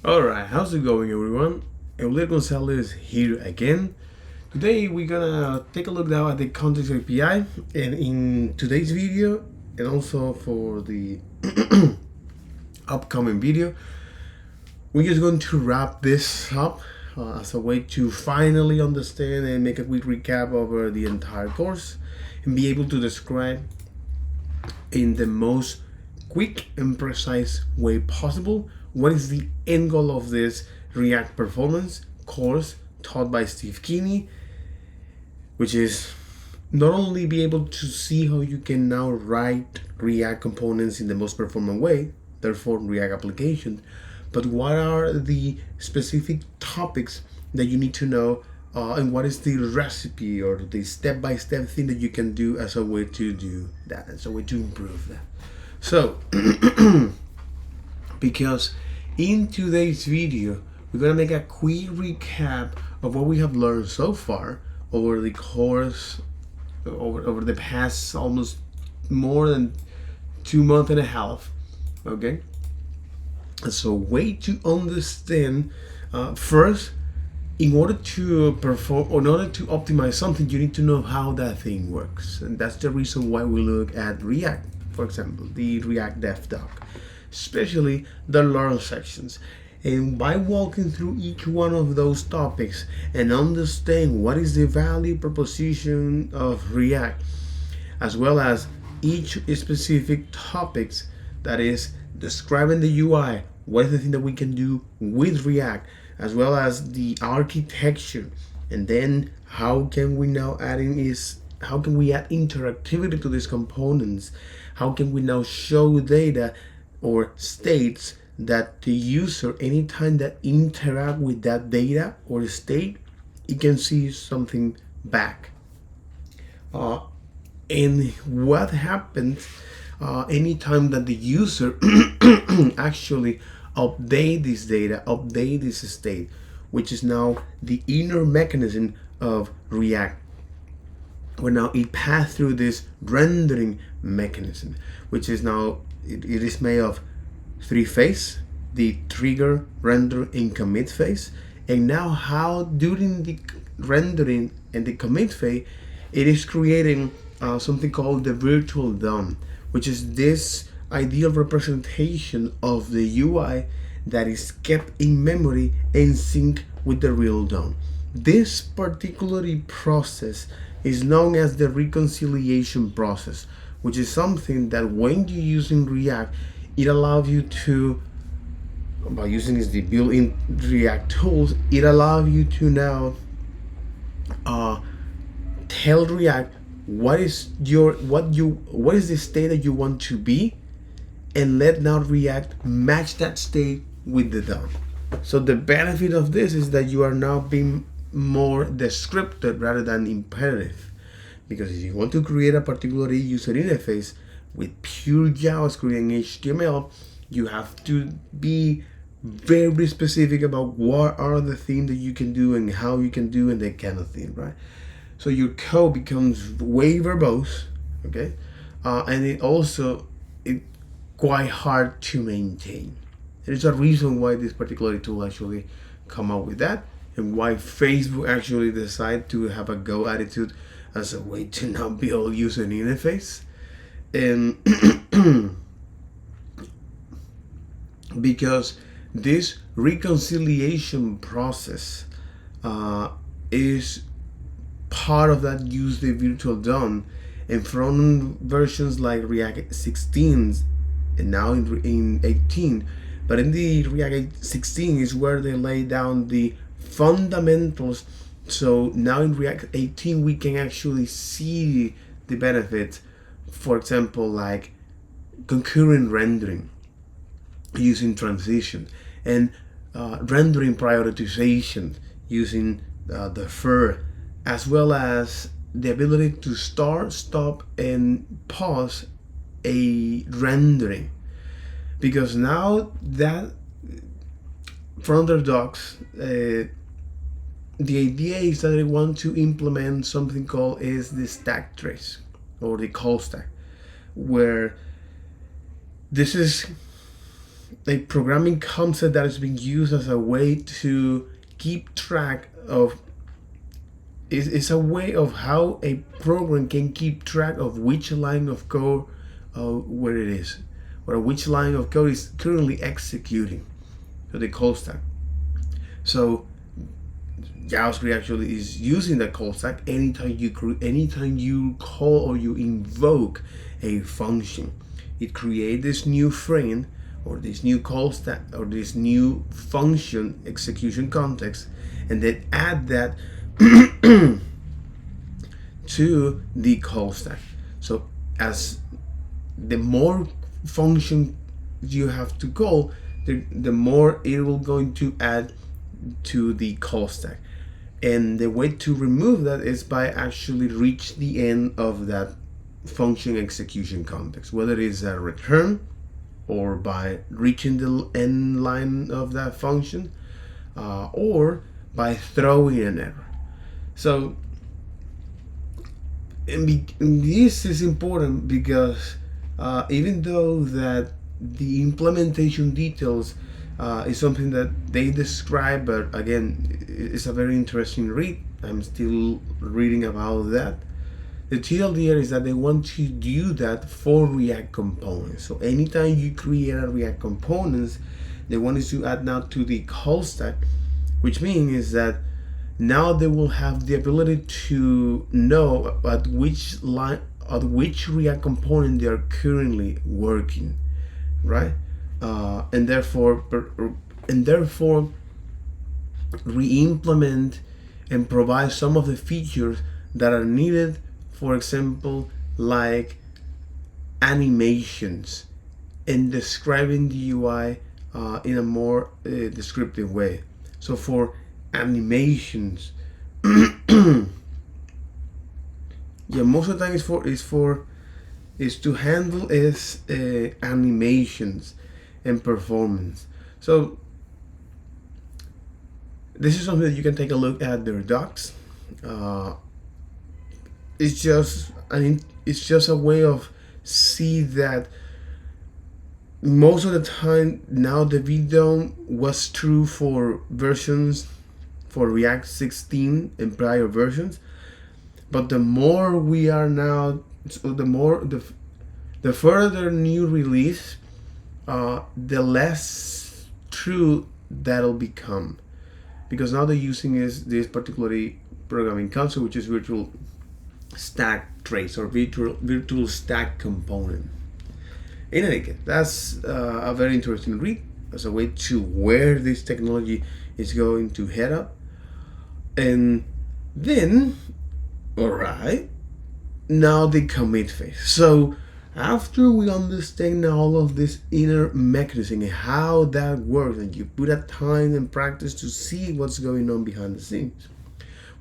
Alright, how's it going everyone? Euler Gonzalez here again. Today we're gonna take a look now at the context API, and in today's video and also for the upcoming video, we're just going to wrap this up as a way to finally understand and make a quick recap over the entire course and be able to describe in the most quick and precise way possible what is the end goal of this React performance course taught by Steve Kinney, which is not only be able to see how you can now write React components in the most performant way, therefore React applications, but what are the specific topics that you need to know and what is the recipe or the step-by-step thing that you can do as a way to do that, as a way to improve that. So, because in today's video, we're gonna make a quick recap of what we have learned so far over the course, over the past almost more than 2.5 months, okay? So, way to understand, first, in order to perform, or in order to optimize something, you need to know how that thing works. And that's the reason why we look at React, for example, the React Dev Doc, especially the Learn sections. And by walking through each one of those topics and understand what is the value proposition of React, as well as each specific topics, that is describing the UI, what is the thing that we can do with React, as well as the architecture, and then how can we now add interactivity to these components, how can we now show data or states that the user, anytime that interact with that data or state, it can see something back. And what happens anytime that the user actually update this data, update this state, which is now the inner mechanism of React, where now it passed through this rendering mechanism, which is now it is made of 3 phases: the trigger, render, and commit phase. And now how during the rendering and the commit phase, it is creating something called the virtual DOM, which is this ideal representation of the UI that is kept in memory and sync with the real DOM. This particular process is known as the reconciliation process, which is something that when you're using React, it allows you to, by using the built-in React tools, it allows you to now tell React what is the state that you want to be, and let now React match that state with the DOM. So the benefit of this is that you are now being more descriptive rather than imperative, because if you want to create a particular user interface with pure JavaScript and HTML, you have to be very specific about what are the things that you can do and how you can do and that kind of thing, right? So your code becomes way verbose, okay? And it quite hard to maintain. There's a reason why this particular tool actually come out with that, and why Facebook actually decided to have a go attitude as a way to now build user interface. And because this reconciliation process is part of that use the virtual DOM, and from versions like React 16 and now in 18, but in the React 16 is where they lay down the fundamentals. So now in React 18 we can actually see the benefits, for example, like concurrent rendering using transition, and rendering prioritization using defer, as well as the ability to start, stop, and pause a rendering. Because now that from their docs, the idea is that they want to implement something called is the stack trace, or the call stack, where this is a programming concept that is being used as a way to keep track of. It's a way of how a program can keep track of which line of code where it is, or which line of code is currently executing. So the call stack. So JavaScript actually is using the call stack anytime you call or you invoke a function. It creates this new frame or this new call stack or this new function execution context, and then add that to the call stack. So as the more function you have to call, the more it will going to add to the call stack. And the way to remove that is by actually reach the end of that function execution context, whether it is a return or by reaching the end line of that function, or by throwing an error. So this is important because even though that the implementation details is something that they describe, but again, it's a very interesting read. I'm still reading about that. The TLDR is that they want to do that for React components. So anytime you create a React components, they want to add now to the call stack, which means is that now they will have the ability to know at which React component they are currently working, right? And therefore re-implement and provide some of the features that are needed. For example, like animations and describing the UI in a more descriptive way. So for animations, yeah, most of the time is to handle animations and performance. So this is something that you can take a look at the Redux. It's just a way of see that most of the time now the VDOM was true for versions for React 16 and prior versions, but the more we are now, so the further new release, the less true that'll become, because now they're using this particularly programming concept, which is virtual stack trace or virtual stack component. In any case, that's a very interesting read as a way to where this technology is going to head up. And then, all right, now the commit phase. So after we understand all of this inner mechanism and how that works, and you put a time and practice to see what's going on behind the scenes,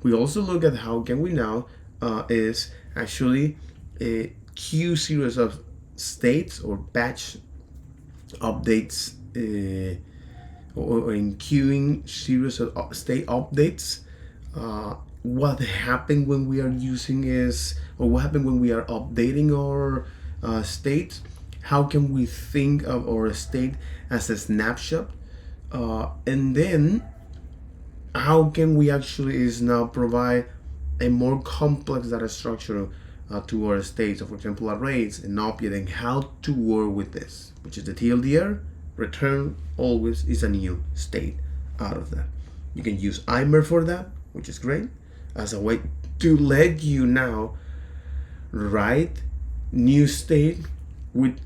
we also look at how can we now is actually a queue series of states or batch updates, or in queuing series of state updates. What happened when we are using what happened when we are updating our state? How can we think of our state as a snapshot? And then how can we actually now provide a more complex data structure to our states? So for example, arrays and object, and how to work with this, which is the TLDR. Return always is a new state out of that. You can use Imer for that, which is great, as a way to let you now write new state with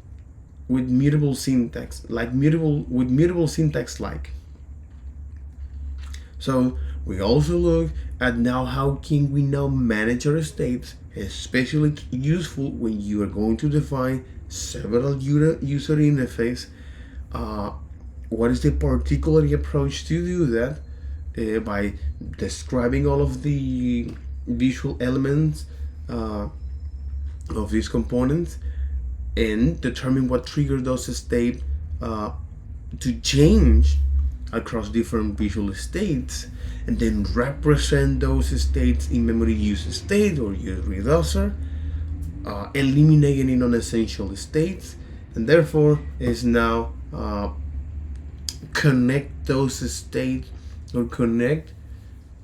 mutable syntax, like mutable syntax like. So we also look at now how can we now manage our states, especially useful when you are going to define several user interface. What is the particular approach to do that? By describing all of the visual elements of these components, and determine what triggers those states to change across different visual states, and then represent those states in memory use state or use reducer, eliminating non-essential states, and therefore is now connect those states or connect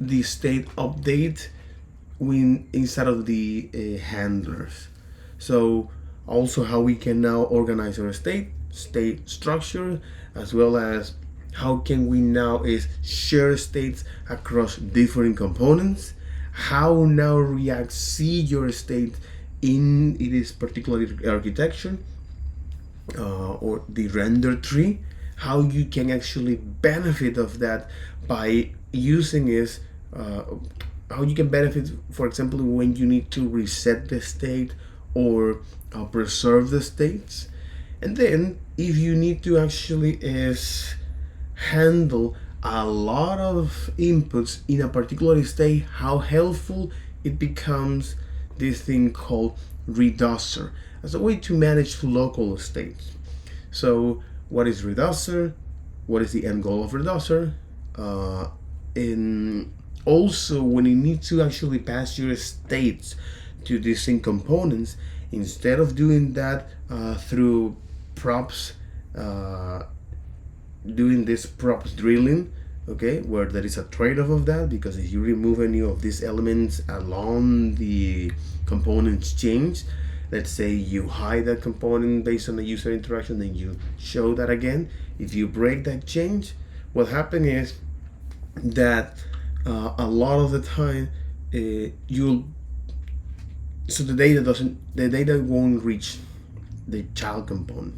the state update inside of the handlers. So also how we can now organize our state structure, as well as how can we now is share states across different components, how now React see your state in this particular architecture, or the render tree, how you can actually benefit of that by using is how you can benefit, for example, when you need to reset the state or preserve the states. And then if you need to actually is handle a lot of inputs in a particular state, how helpful it becomes this thing called reducer as a way to manage local states. So what is reducer? What is the end goal of reducer? And also when you need to actually pass your states to distinct components, instead of doing that through props, doing this props drilling, okay, where there is a trade-off of that, because if you remove any of these elements along the components change, let's say you hide that component based on the user interaction, then you show that again. If you break that change, what happens is that a lot of the time you'll so the data won't reach the child component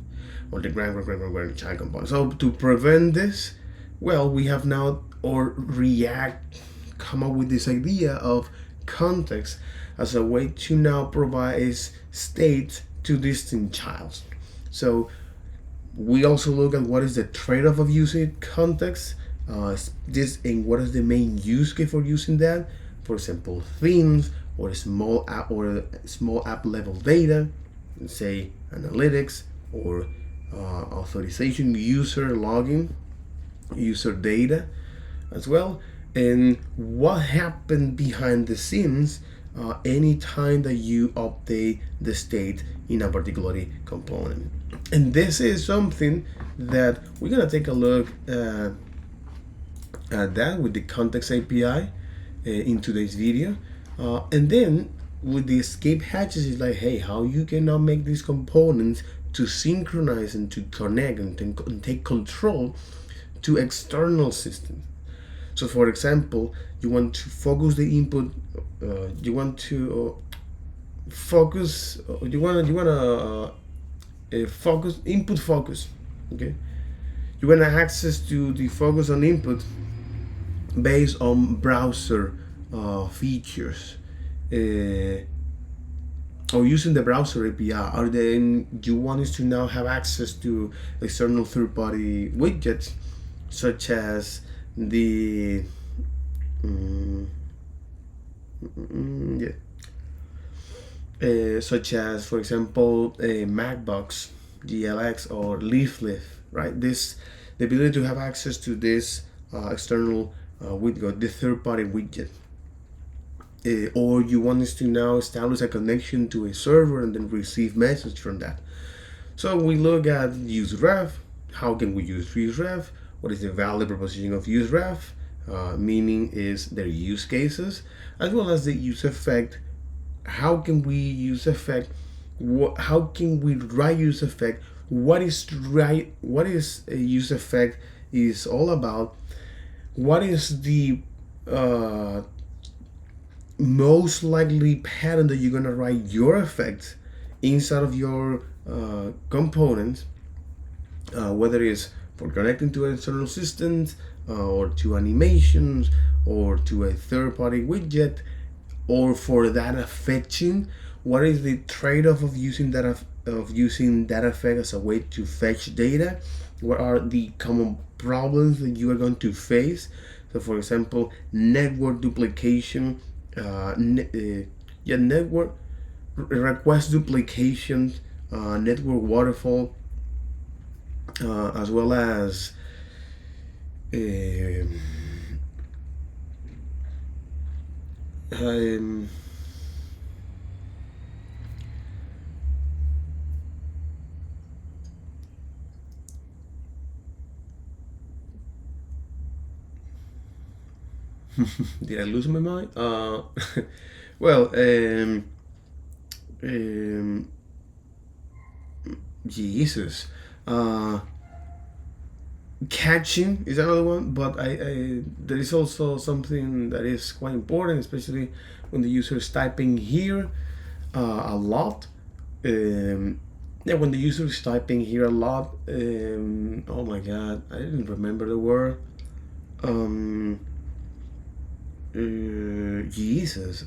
or the grand child component. So to prevent this, well, we have now or React come up with this idea of context as a way to now provide state to distinct childs. So we also look at what is the trade-off of using context, this and what is the main use case for using that. For example, themes or small app level data, say analytics or authorization, user logging, user data as well, and what happened behind the scenes anytime that you update the state in a particular component. And this is something that we're gonna take a look at that with the context API in today's video, and then with the escape hatches is like, hey, how you can now make these components to synchronize and to connect and take control to external systems. So for example, you want to focus the input, you want to focus, you want to focus input focus, okay? You want to access to the focus on input based on browser features, or using the browser API, or then you want us to now have access to external third-party widgets, such as the such as, for example, a Macbox, GLX, or Leaflet, right? The ability to have access to this external widget, the third-party widget. Or you want us to now establish a connection to a server and then receive message from that. So we look at useRef. How can we use useRef? What is the value proposition of useRef? Meaning is their use cases, as well as the use effect. How can we use effect? How can we write use effect? What is a use effect is all about? What is the most likely pattern that you're gonna write your effects inside of your components, whether it's for connecting to external systems, or to animations, or to a third-party widget, or for data fetching. What is the trade-off of using data effect as a way to fetch data? What are the common problems that you are going to face? So for example, network duplication, network request duplication, network waterfall, as well as Did I lose my mind? Well, um, Jesus. Uh, Catching is another one, but there is also something that is quite important, especially when the user is typing here a lot. Yeah, when the user is typing here a lot. Oh my God, I didn't remember the word. Jesus.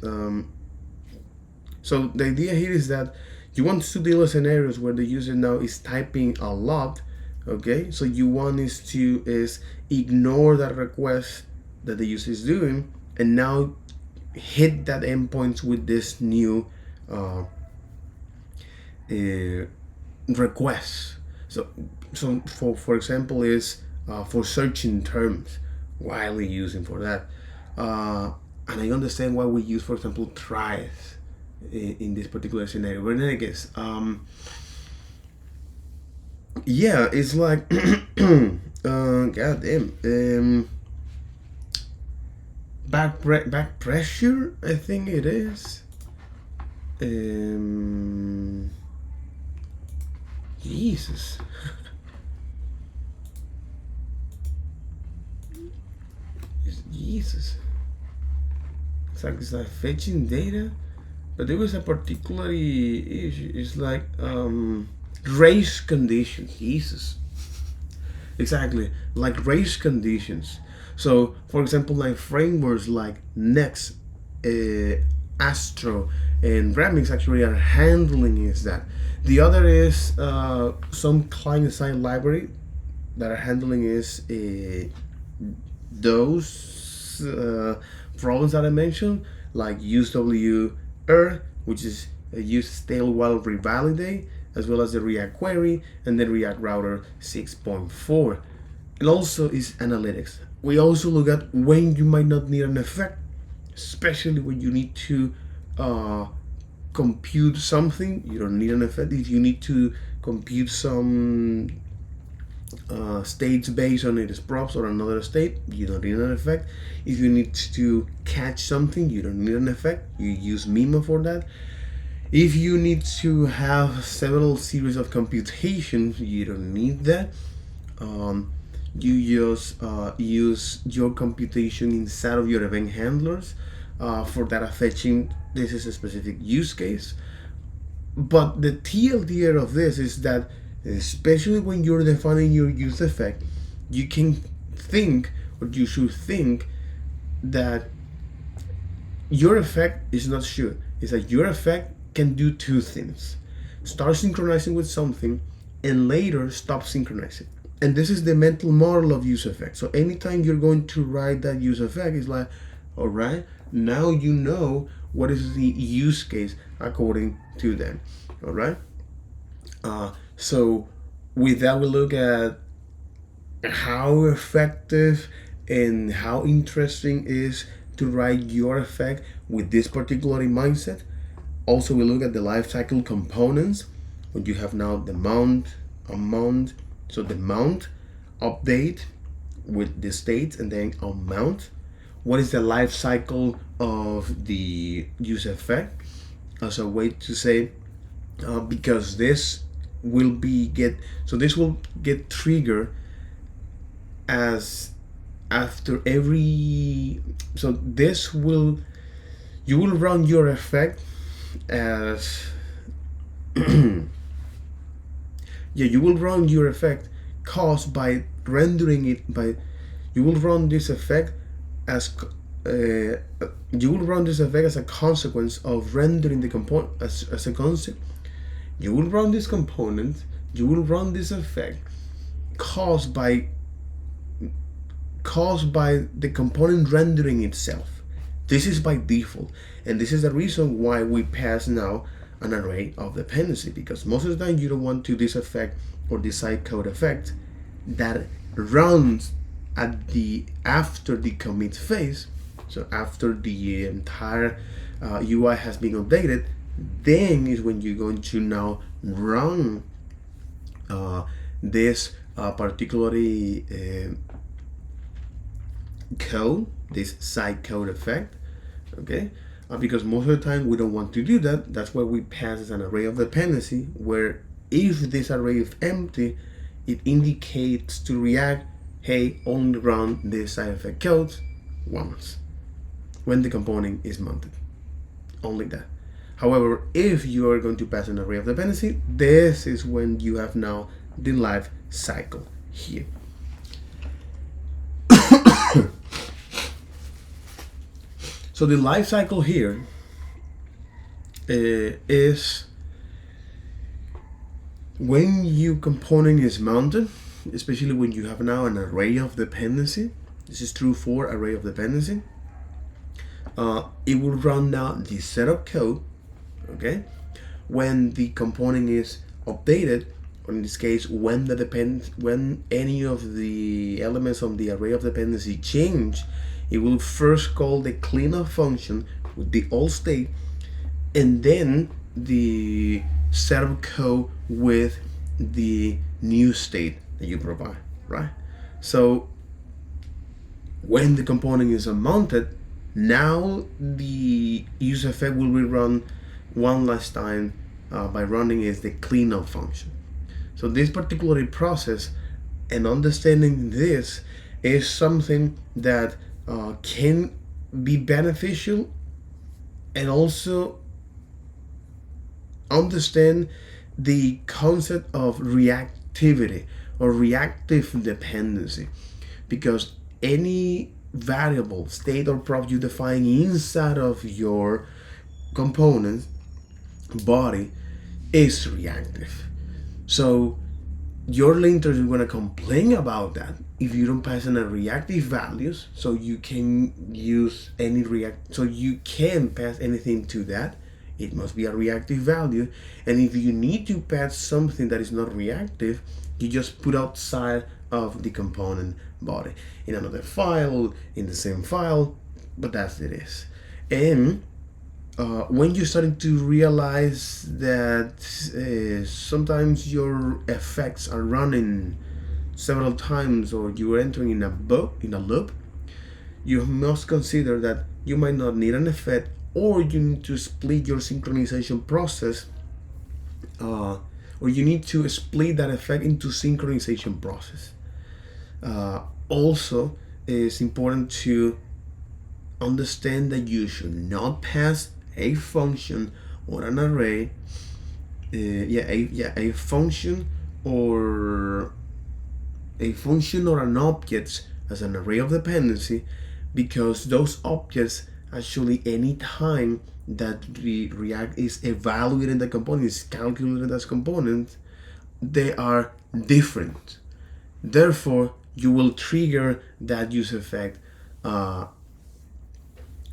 So the idea here is that you want to deal with scenarios where the user now is typing a lot. Okay, so you want is ignore that request that the user is doing, and now hit that endpoint with this new uh, request. So for example, is for searching terms, widely using for that, and I understand why we use, for example, tries in this particular scenario. But then I guess, yeah, it's like, god damn, back pressure. I think it is. Jesus. Jesus. It's like fetching data, but there was a particularly issue. It's like race conditions. Jesus. Exactly, like race conditions. So, for example, like frameworks like Next, Astro, and Remix actually are handling is that. The other is some client-side library that are handling is those problems that I mentioned, like USWR, which is use stale while revalidate, as well as the React query and the React router 6.4. And also is analytics. We also look at when you might not need an effect, especially when you need to compute something. You don't need an effect. If you need to compute some states based on its props or another state, you don't need an effect. If you need to catch something, you don't need an effect. You use Mimo for that. If you need to have several series of computations, you don't need that. You just use your computation inside of your event handlers for data fetching. This is a specific use case. But the TLDR of this is that, especially when you're defining your use effect, you can think, or you should think, that your effect is not should. It's that your effect can do two things: start synchronizing with something and later stop synchronizing. And this is the mental model of use effect. So anytime you're going to write that use effect, it's like, all right, now you know what is the use case according to them. All right. So with that, we look at how effective and how interesting is to write your effect with this particular mindset. Also, we look at the lifecycle components when you have now the mount, amount. So the mount update with the state, and then amount. What is the life cycle of the use effect as a way to say, because this will be this will get triggered as after every, so this will, you will run your effect as yeah, you will run your effect caused by rendering it by, you will run this effect as you will run this effect as a consequence of rendering the component as a concept. You will run this component, you will run this effect caused by the component rendering itself. This is by default, and this is the reason why we pass now an array of dependency, because most of the time you don't want to this effect or this side code effect that runs at the after the commit phase. So after the entire UI has been updated, then is when you're going to now run this particularly code, this side code effect, okay? Because most of the time we don't want to do that. That's why we pass as an array of dependency, where if this array is empty, it indicates to React, hey, only run this side effect code once when the component is mounted. Only that. However, if you are going to pass an array of dependency, this is when you have now the life cycle here. So the life cycle here is when your component is mounted, especially when you have now an array of dependency. This is true for array of dependency. It will run now the setup code, okay? When the component is updated, or in this case, when any of the elements of the array of dependency change, it will first call the cleanup function with the old state, and then the setup code with the new state that you provide, right? So when the component is unmounted, now the use effect will be run one last time by running is the cleanup function. So this particular process and understanding this is something that can be beneficial, and also understand the concept of reactivity or reactive dependency, because any variable, state, or prop you define inside of your component body is reactive. So your linter is going to complain about that if you don't pass in a reactive values, so you can use any so you can pass anything to that. It must be a reactive value, and if you need to pass something that is not reactive, you just put outside of the component body in another file, in the same file, but that's it is. And when you're starting to realize that sometimes your effects are running several times, or you're entering in a loop, you must consider that you might not need an effect, or you need to split your synchronization process, or you need to split that effect into synchronization process. Also, it's important to understand that you should not pass a function or an array, a function or an object as an array of dependency, because those objects actually, any time that the React is evaluating the component, is calculated as component, they are different. Therefore, you will trigger that use effect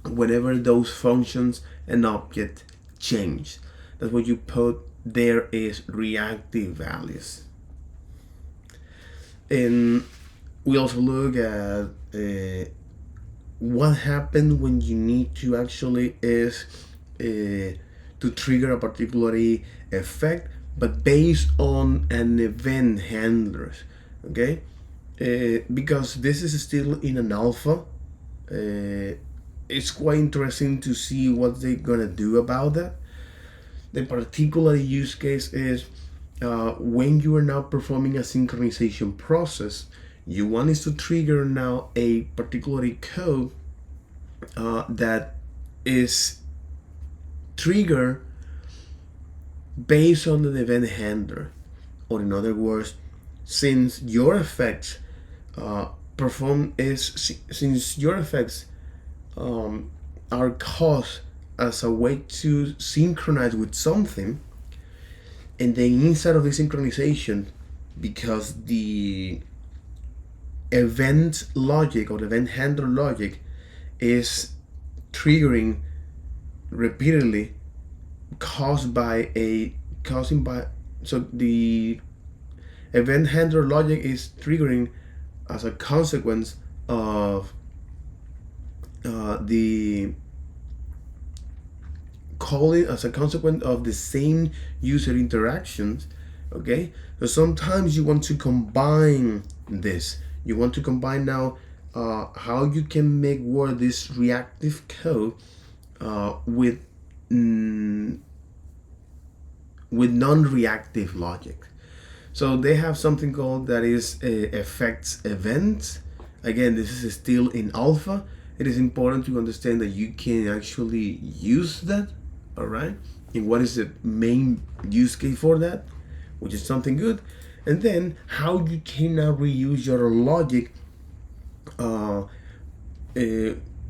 whenever those functions and object change. That's what you put there is reactive values. And we also look at what happens when you need to actually is to trigger a particular effect, but based on an event handler, okay? Because this is still in an alpha, it's quite interesting to see what they're gonna do about that. The particular use case is when you are now performing a synchronization process, you want is to trigger now a particular code that is triggered based on an event handler, or in other words, since your effects are caused as a way to synchronize with something, and then inside of the synchronization, because the event logic or the event handler logic is triggering repeatedly, so the event handler logic is triggering as a consequence of the calling, as a consequence of the same user interactions. Okay, so sometimes you want to combine this. You want to combine now how you can make work this reactive code with non-reactive logic. So they have something called that is effects events. Again, this is still in alpha. It is important to understand that you can actually use that, all right? And what is the main use case for that, which is something good. And then how you can now reuse your logic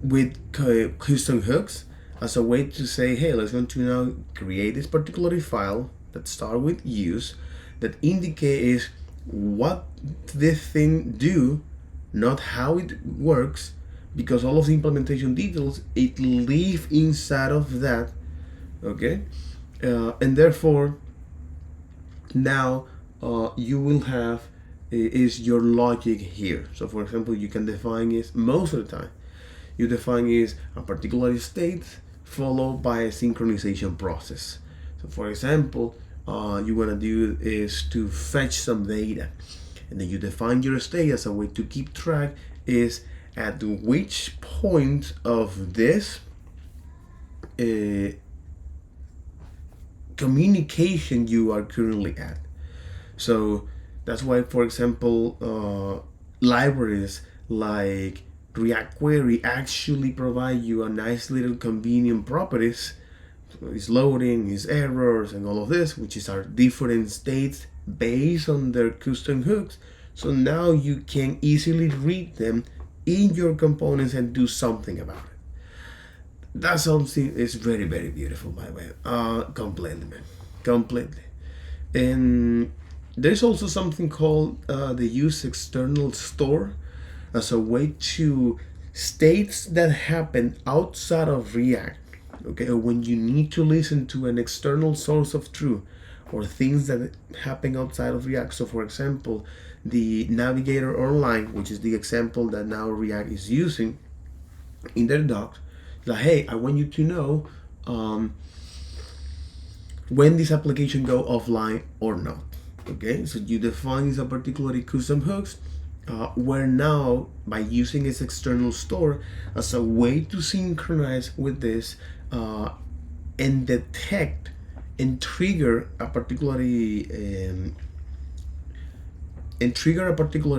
with custom hooks as a way to say, hey, let's going to now create this particular file that start with use that indicates what this thing do, not how it works, because all of the implementation details it live inside of that, okay? And therefore now you will have is your logic here. So for example, you can define is most of the time you define is a particular state followed by a synchronization process. So for example, you want to do is to fetch some data, and then you define your state as a way to keep track is at which point of this communication you are currently at. So that's why, for example, libraries like React Query actually provide you a nice little convenient properties. It's loading, it's errors, and all of this, which is our different states based on their custom hooks. So now you can easily read them in your components and do something about it. That's something is very, very beautiful, by the way. Completely, man. Completely. And there's also something called the use external store as a way to states that happen outside of React, okay, or when you need to listen to an external source of truth or things that happen outside of React. So for example, the Navigator Online, which is the example that now React is using in their docs, like, hey, I want you to know when this application go offline or not. Okay, so you define a particular custom hooks where now by using its external store as a way to synchronize with this and detect and trigger a particular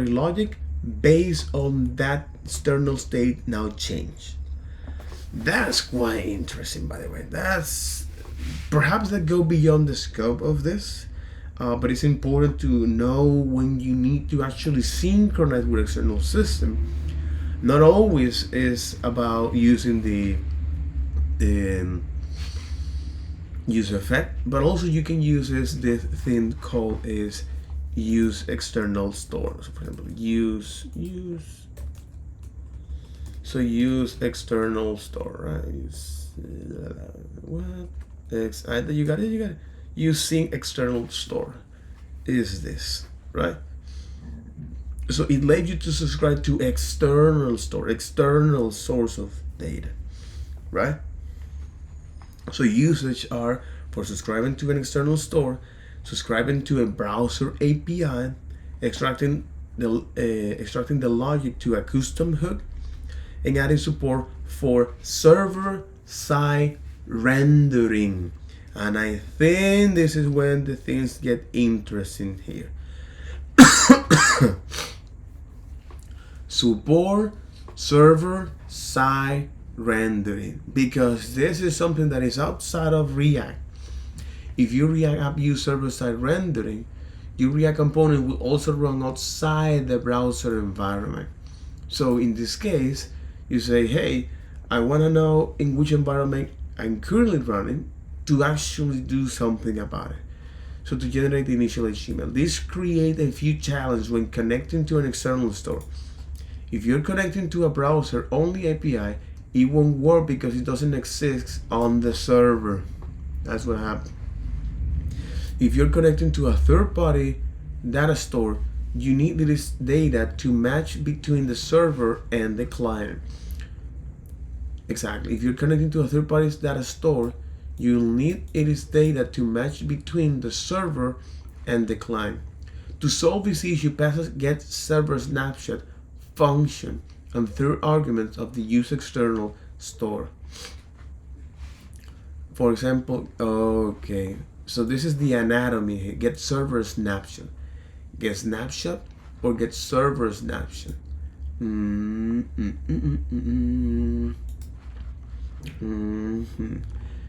logic based on that external state now change. That's quite interesting, by the way. That's perhaps that go beyond the scope of this. But it's important to know when you need to actually synchronize with external system. Not always is about using the use effect, but also you can use this thing called is use external store. So for example, use external store, right? You got it. Using external store is this, right? So it lets you to subscribe to external store, external source of data, right? So usage are for subscribing to an external store, subscribing to a browser API, extracting the logic to a custom hook, and adding support for server-side rendering. And I think this is when the things get interesting here. Support server-side rendering, because this is something that is outside of React. If your React app use server-side rendering, your React component will also run outside the browser environment. So in this case, you say, hey, I want to know in which environment I'm currently running to actually do something about it. So to generate the initial HTML, this creates a few challenges when connecting to an external store. If you're connecting to a browser only API, it won't work because it doesn't exist on the server. That's what happened. If you're connecting to a third-party data store, you need this data to match between the server and the client. Exactly. If you're connecting to a third-party data store, you'll need its data to match between the server and the client. To solve this issue, Passage get server snapshot function and third arguments of the use external store. For example, okay, so this is the anatomy here. Get server snapshot. Get snapshot or get server snapshot.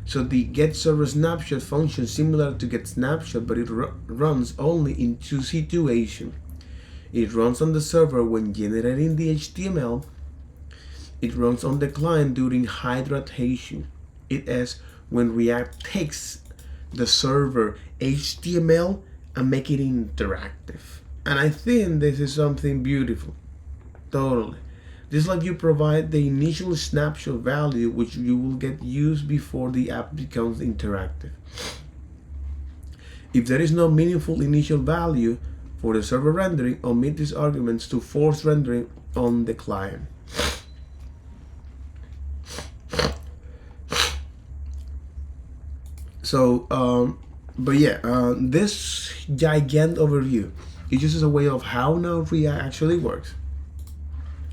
So the get server snapshot function similar to get snapshot, but it runs only in two situations. It runs on the server when generating the HTML. It runs on the client during hydratation. It is when React takes the server HTML and make it interactive. And I think this is something beautiful. Totally. Just like you provide the initial snapshot value, which you will get used before the app becomes interactive. If there is no meaningful initial value for the server rendering, omit these arguments to force rendering on the client. So, but yeah, this gigantic overview is just a way of how now React actually works.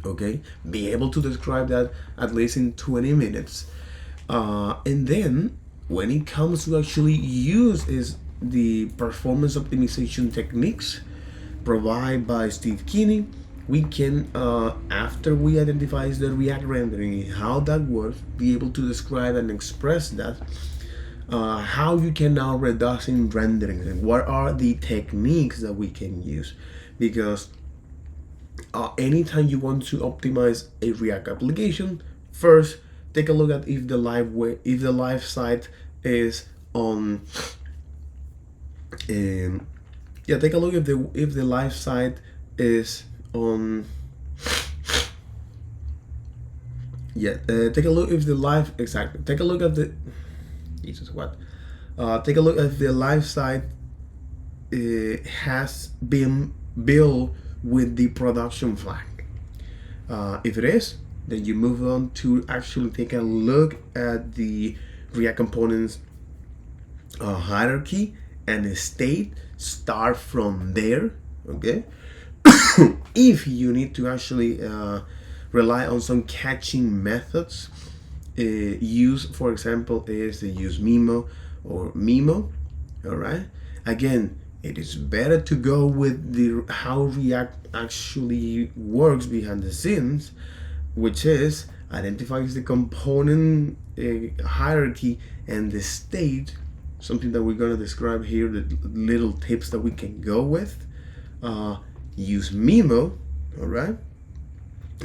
Okay, be able to describe that at least in 20 minutes. And then when it comes to actually use is the performance optimization techniques provided by Steve Kinney. We can, after we identify the React rendering, how that works, be able to describe and express that. How you can now reduce in rendering and what are the techniques that we can use, because anytime you want to optimize a React application, first take a look at if the live site is on. Take a look if the live site is on. Take a look if the live exactly. Take a look at the. Jesus, what? Take a look at the live site has been built with the production flag. If it is, then you move on to actually take a look at the React components hierarchy and the state. Start from there, okay? If you need to actually rely on some catching methods, use, for example, is the use Mimo or Mimo. All right. Again, it is better to go with the how React actually works behind the scenes, which is identifies the component hierarchy and the state. Something that we're gonna describe here, the little tips that we can go with. Use Mimo. All right.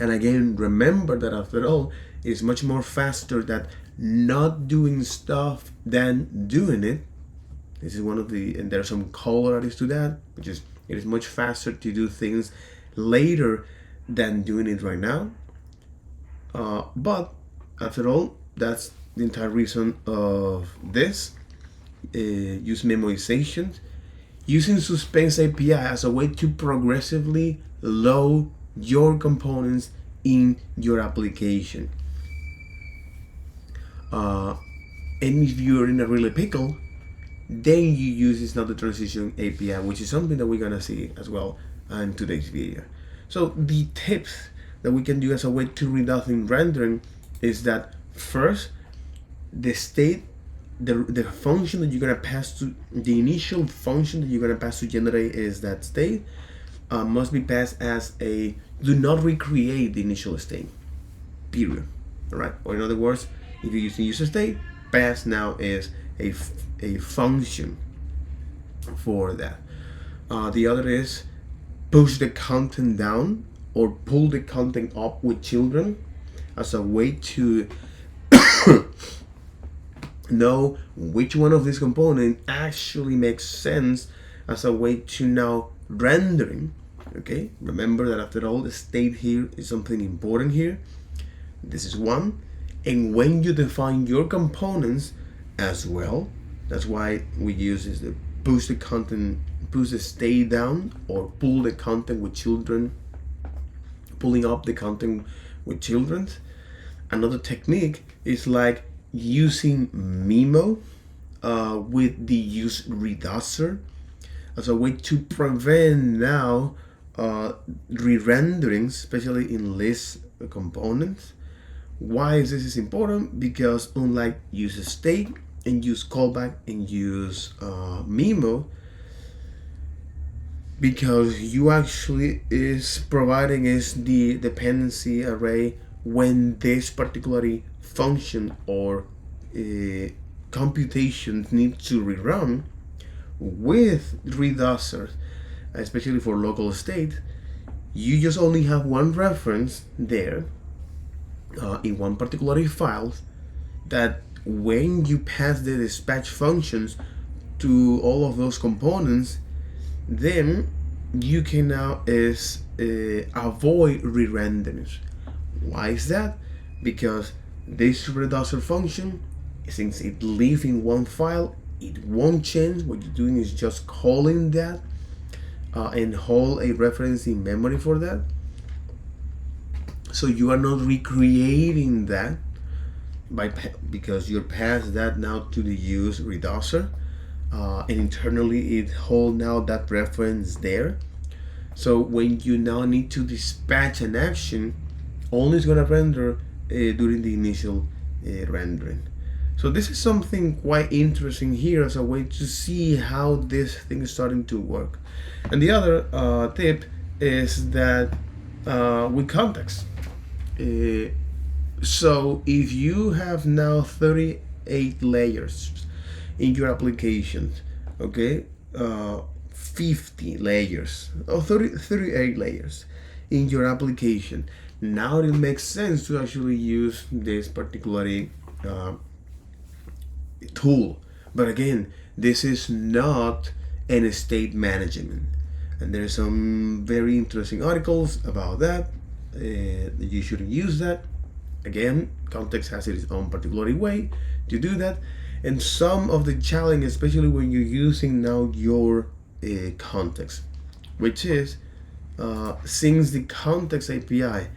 And again, remember that after all, it's much more faster than not doing stuff than doing it. This is one of the, and there's some corollaries to that, which is it is much faster to do things later than doing it right now. But after all, that's the entire reason of this. Use memoization, using Suspense API as a way to progressively load your components in your application. And if you're in a really pickle, then you use this not the transition API, which is something that we're gonna see as well in today's video. So the tips that we can do as a way to reduce in rendering is that first, the state, the function that you're gonna pass to, the initial function that you're gonna pass to generate is that state must be passed as a do not recreate the initial state, period. All right, or in other words, if you're using user state, pass now is a function for that. The other is push the content down or pull the content up with children as a way to know which one of these components actually makes sense as a way to now rendering. Okay, remember that after all, the state here is something important here. This is one. And when you define your components as well, that's why we use is the push the content, push the state down or pull the content with children, pulling up the content with children. Another technique is like using Mimo with the use reducer as a way to prevent now re-renderings, especially in list components. Why is this is important? Because unlike use state and use callback and use memo, because you actually is providing is the dependency array when this particular function or computation needs to rerun with reducers, especially for local state. You just only have one reference there in one particular file, that when you pass the dispatch functions to all of those components, then you can now avoid re-renderings. Why is that? Because this reducer function, since it lives in one file, it won't change. What you're doing is just calling that and hold a reference in memory for that. So you are not recreating that because you're past that now to the use reducer, and internally it hold now that reference there. So when you now need to dispatch an action, only is gonna render during the initial rendering. So this is something quite interesting here as a way to see how this thing is starting to work. And the other tip is that with context. So if you have now 38 layers in your application, okay, 50 layers or 38 layers in your application, now it makes sense to actually use this particular tool. But again, this is not an state management, and there's some very interesting articles about that. You shouldn't use that. Again, context has its own particular way to do that, and some of the challenge, especially when you're using now your context, which is since the context API,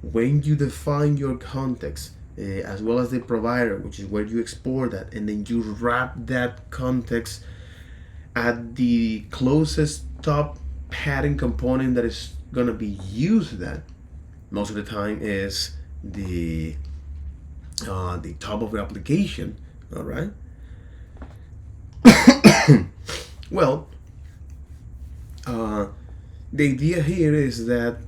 when you define your context as well as the provider, which is where you export that, and then you wrap that context at the closest top padding component that is gonna be used, that most of the time is the top of the application. All right. Well, the idea here is that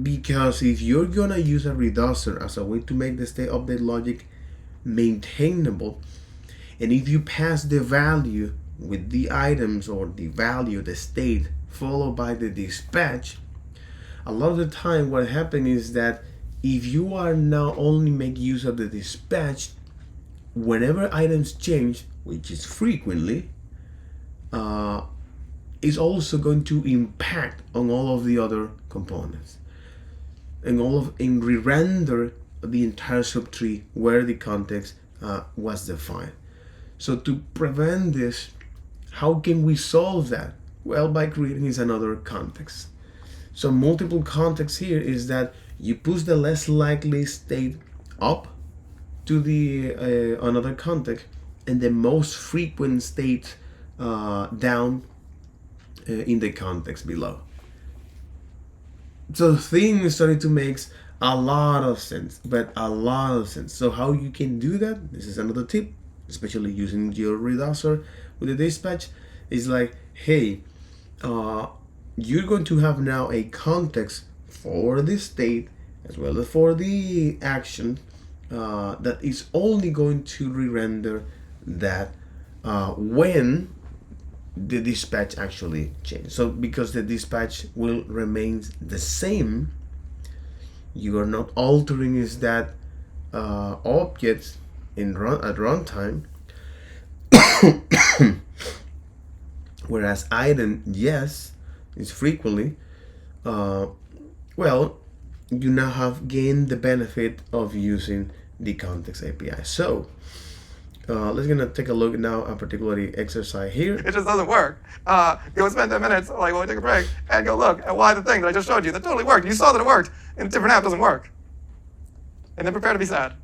because if you're gonna use a reducer as a way to make the state update logic maintainable, and if you pass the value with the items or the value, the state, followed by the dispatch, a lot of the time what happens is that if you are now only make use of the dispatch, whenever items change, which is frequently, is also going to impact on all of the other components, and re-render the entire subtree where the context was defined. So to prevent this, how can we solve that? Well, by creating is another context. So multiple contexts here is that you push the less likely state up to the another context, and the most frequent state down in the context below. So things started to make a lot of sense, but a lot of sense. So how you can do that, this is another tip, especially using your reducer with the dispatch, is like, hey, you're going to have now a context for the state as well as for the action that is only going to re-render that when the dispatch actually changes. So because the dispatch will remain the same, you are not altering is that objects at runtime, whereas item, yes, is frequently. Well, you now have gained the benefit of using the context API. So let's gonna take a look now at particularly exercise here. It just doesn't work. Go spend 10 minutes, like when we take a break, and go look at why the thing that I just showed you that totally worked. You saw that it worked, and a different app doesn't work. And then prepare to be sad.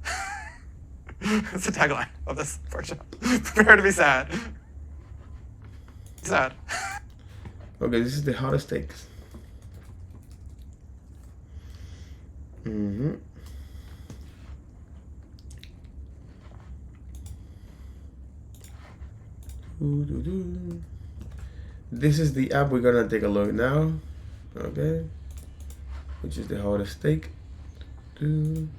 That's the tagline of this workshop. Prepare to be sad. Sad. Okay, this is the hottest take. This is the app we're gonna take a look now. Okay, which is the hottest take. And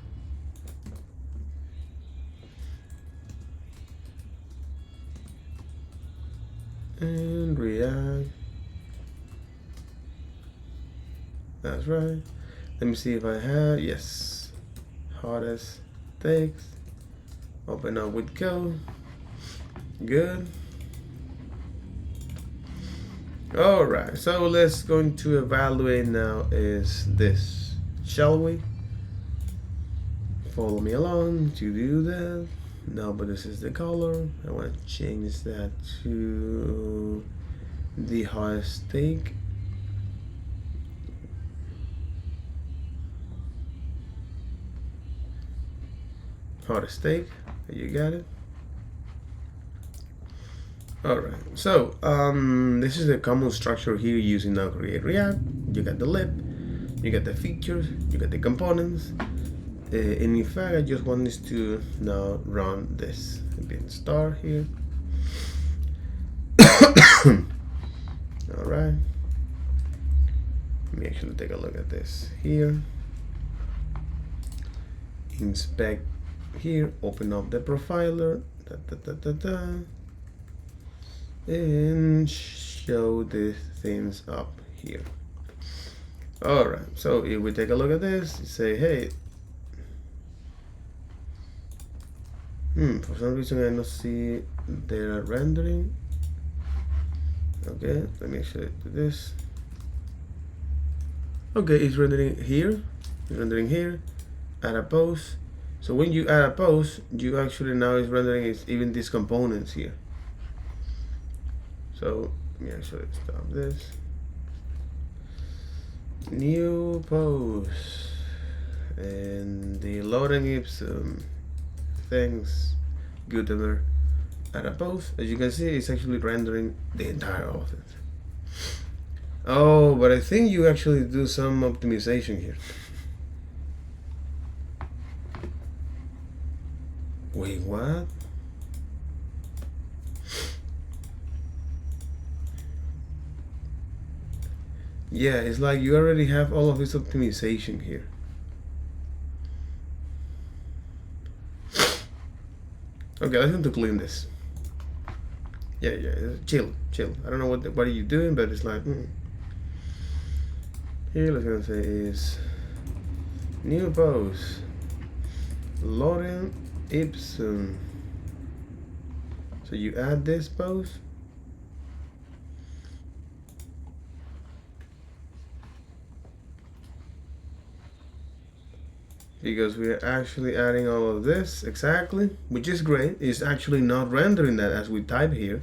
React. That's right. Let me see if I have, yes. Hottest takes. Open up with Go. Good. Alright, so let's going to evaluate now is this. Shall we? Follow me along to do that. No, but this is the color. I want to change that to the hottest take. Hottest take. You got it. Alright, so this is the common structure here using now Create React. You got the lib, you got the features, you got the components. And in fact, I just want this to now run this. Bit start here. Alright. Let me actually take a look at this here. Inspect here, open up the profiler. And show the things up here. Alright, so if we take a look at this, say, hey, for some reason I don't see their rendering. Okay, let me actually do this. Okay, it's rendering here, add a post. So when you add a post, you actually now is rendering is even these components here. So let me actually stop this. New post and the loading Ipsum. Thanks, Gutenberg. Add a post. As you can see, it's actually rendering the entire office. Oh, but I think you actually do some optimization here. Wait, what? Yeah, it's like you already have all of this optimization here. Okay, let's going to clean this. Yeah, chill. I don't know what are you doing, but it's like here. Let's gonna say is new post, loading Ipsum. So you add this post. Because we are actually adding all of this exactly, which is great. It's actually not rendering that as we type here.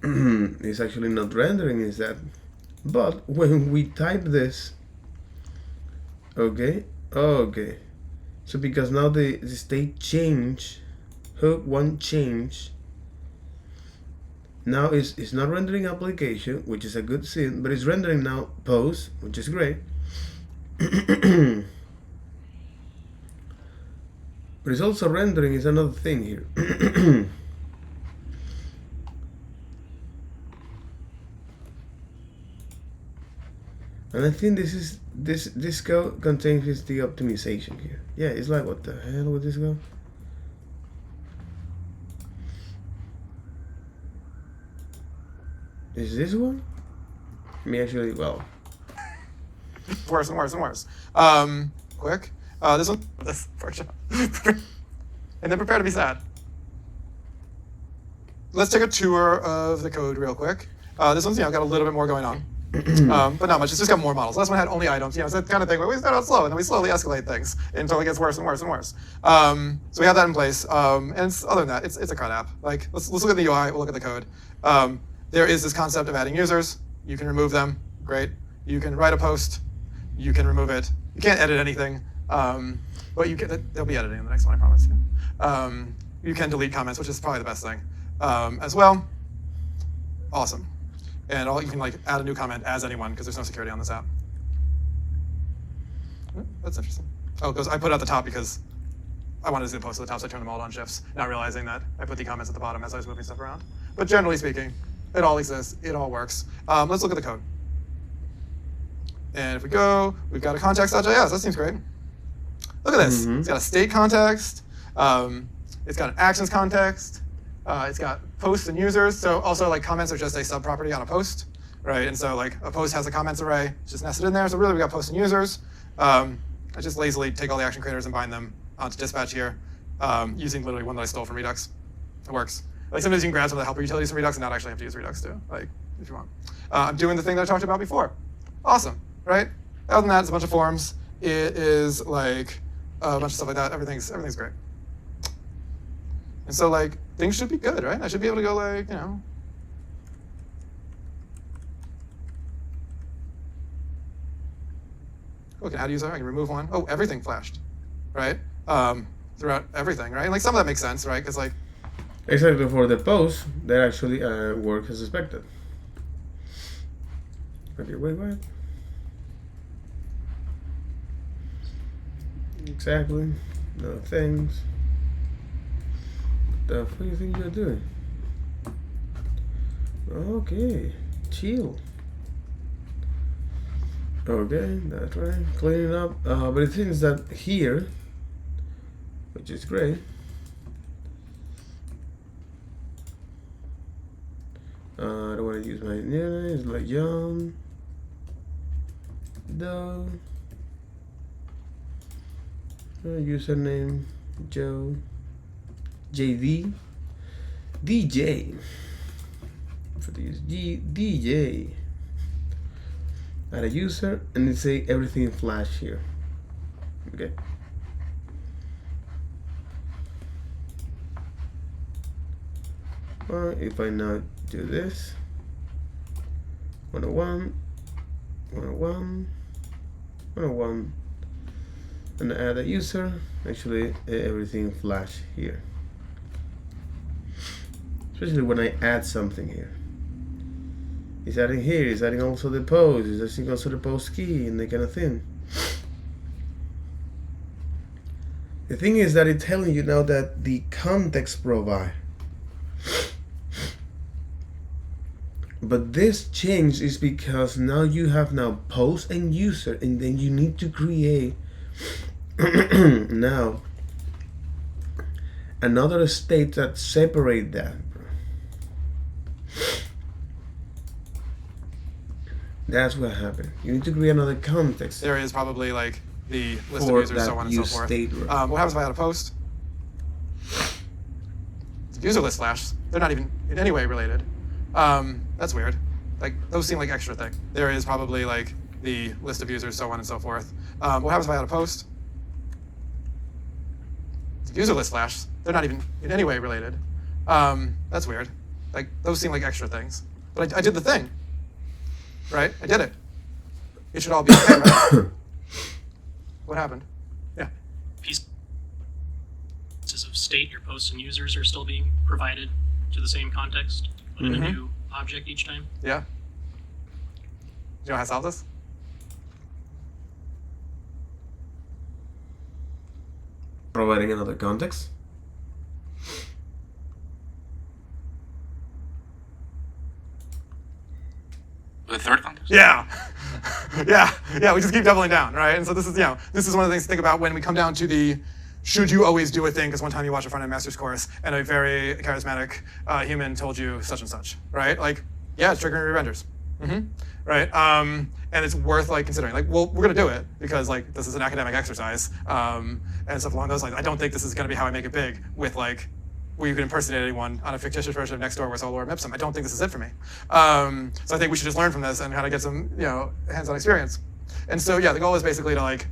It's actually not rendering is that, but when we type this, okay. So because now the state change, hook one change. Now it's not rendering application, which is a good thing, but it's rendering now post, which is great. But it's also rendering is another thing here. And I think this code contains the optimization here. Yeah, it's like, what the hell would this go? Is this one? I mean, actually, well. Worse and worse and worse. Quick. This one. This portion. And then prepare to be sad. Let's take a tour of the code real quick. This one's got a little bit more going on. But not much. It's just got more models. Last one had only items. It's that kind of thing where we start out slow and then we slowly escalate things until it gets worse and worse and worse. So we have that in place. And other than that, it's a CRUD app. Like let's look at the UI. We'll look at the code. There is this concept of adding users. You can remove them. Great. You can write a post. You can remove it. You can't edit anything. But you can. They'll be editing in the next one, I promise. You can delete comments, which is probably the best thing as well. Awesome. And you can like add a new comment as anyone because there's no security on this app. That's interesting. Oh, because I put it at the top because I wanted to see the post at the top, so I turned them all on shifts, not realizing that I put the comments at the bottom as I was moving stuff around. But generally speaking, it all exists. It all works. Let's look at the code. And if we go, we've got a context.js. That seems great. Look at this. It's got a state context. It's got an actions context. It's got posts and users. So also like comments are just a subproperty on a post, right? And so like a post has a comments array. It's just nested in there. So really we got posts and users. I just lazily take all the action creators and bind them onto dispatch here, using literally one that I stole from Redux. It works. Like sometimes you can grab some of the helper utilities from Redux and not actually have to use Redux too, like if you want. I'm doing the thing that I talked about before. Awesome, right? Other than that, it's a bunch of forms. It is like a bunch of stuff like that. Everything's great. And so like things should be good, right? I should be able to go like, you know. Oh, I can add a user, I can remove one. Oh, everything flashed, right? Throughout everything, right? And like some of that makes sense, right? Because like exactly for the post, that actually works as expected. Okay, wait, what? Exactly. No things. What the fuck do you think you're doing? Okay, chill. Okay, that's right. Cleaning up. But the thing is that here, which is great. I don't want to use my name. It's like John Doe. Username Joe JD DJ. For these DJ. Add a user and then say everything in Flash here. Okay. Or if I now do this 101 101 101 and add a user, actually everything in Flash here, especially when I add something here. It's adding here, it's adding also the post, it's adding also the post key and that kind of thing. The thing is that it's telling you now that the context provide. But this change is because now you have now post and user, and then you need to create now another state that separate that. That's what happened. You need to create another context. There is probably like the list of users, so on and so forth. What happens if I add a post? User list flash. They're not even in any way related. That's weird. Like those seem like extra thing. There is probably like the list of users, so on and so forth. What happens if I add a post? User list flash. They're not even in any way related. That's weird. Like those seem like extra things. But I did the thing. Right? I did it. It should all be okay, right? What happened? Yeah. Pieces of state, your posts and users are still being provided to the same context, but in a new object each time. Yeah. Do you know how to solve this? Providing another context. The third context? Yeah. yeah, we just keep doubling down, right? And so this is, this is one of the things to think about when we come down to the should you always do a thing, because one time you watch a front-end master's course and a very charismatic human told you such and such, right? Like, yeah, it's triggering re-renders. Right? And it's worth like considering. Like, well, we're gonna do it because like this is an academic exercise and stuff along those lines. I don't think this is gonna be how I make it big with like where you can impersonate anyone on a fictitious version of Nextdoor where Solor mips them. I don't think this is it for me. So I think we should just learn from this and kind of get some, hands-on experience. And so yeah, the goal is basically to like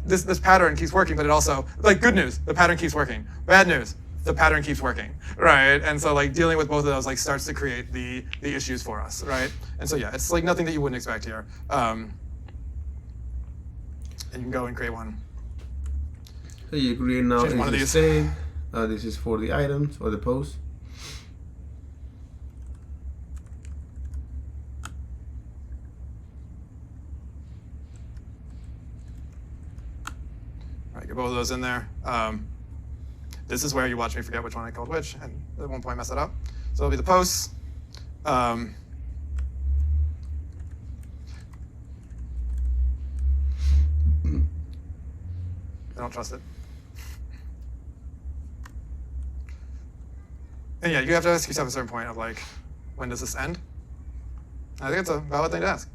this pattern keeps working, but it also like good news, the pattern keeps working. Bad news, the pattern keeps working, right? And so like dealing with both of those like starts to create the issues for us, right? And so yeah, it's like nothing that you wouldn't expect here. And you can go and create one. So you create now Change one of these. state. This is for the items or the post. get both of those in there. This is where you watch me forget which one I called which, and at one point mess that up. So it'll be the posts. I don't trust it. And yeah, you have to ask yourself at a certain point of like, when does this end? I think it's a valid thing to ask.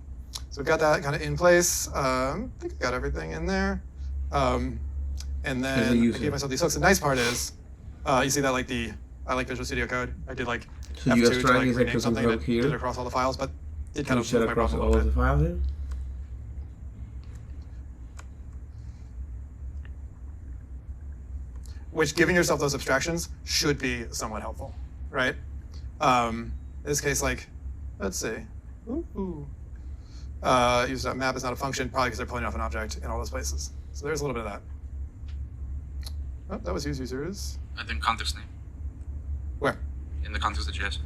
So we've got that kind of in place. I think I've got everything in there. And then I gave myself these hooks. The nice part is, you see that like I like Visual Studio Code. I did like So F2 you to like rename something that here. did it across all the files, but it kind of shut moved my across problem a all little of bit. the files here. Which, giving yourself those abstractions should be somewhat helpful, right? In this case, like, let's see. Use.map is not a function, probably because they're pulling off an object in all those places. So there's a little bit of that. Oh, that was users. I think context name. Where? In the context that you have.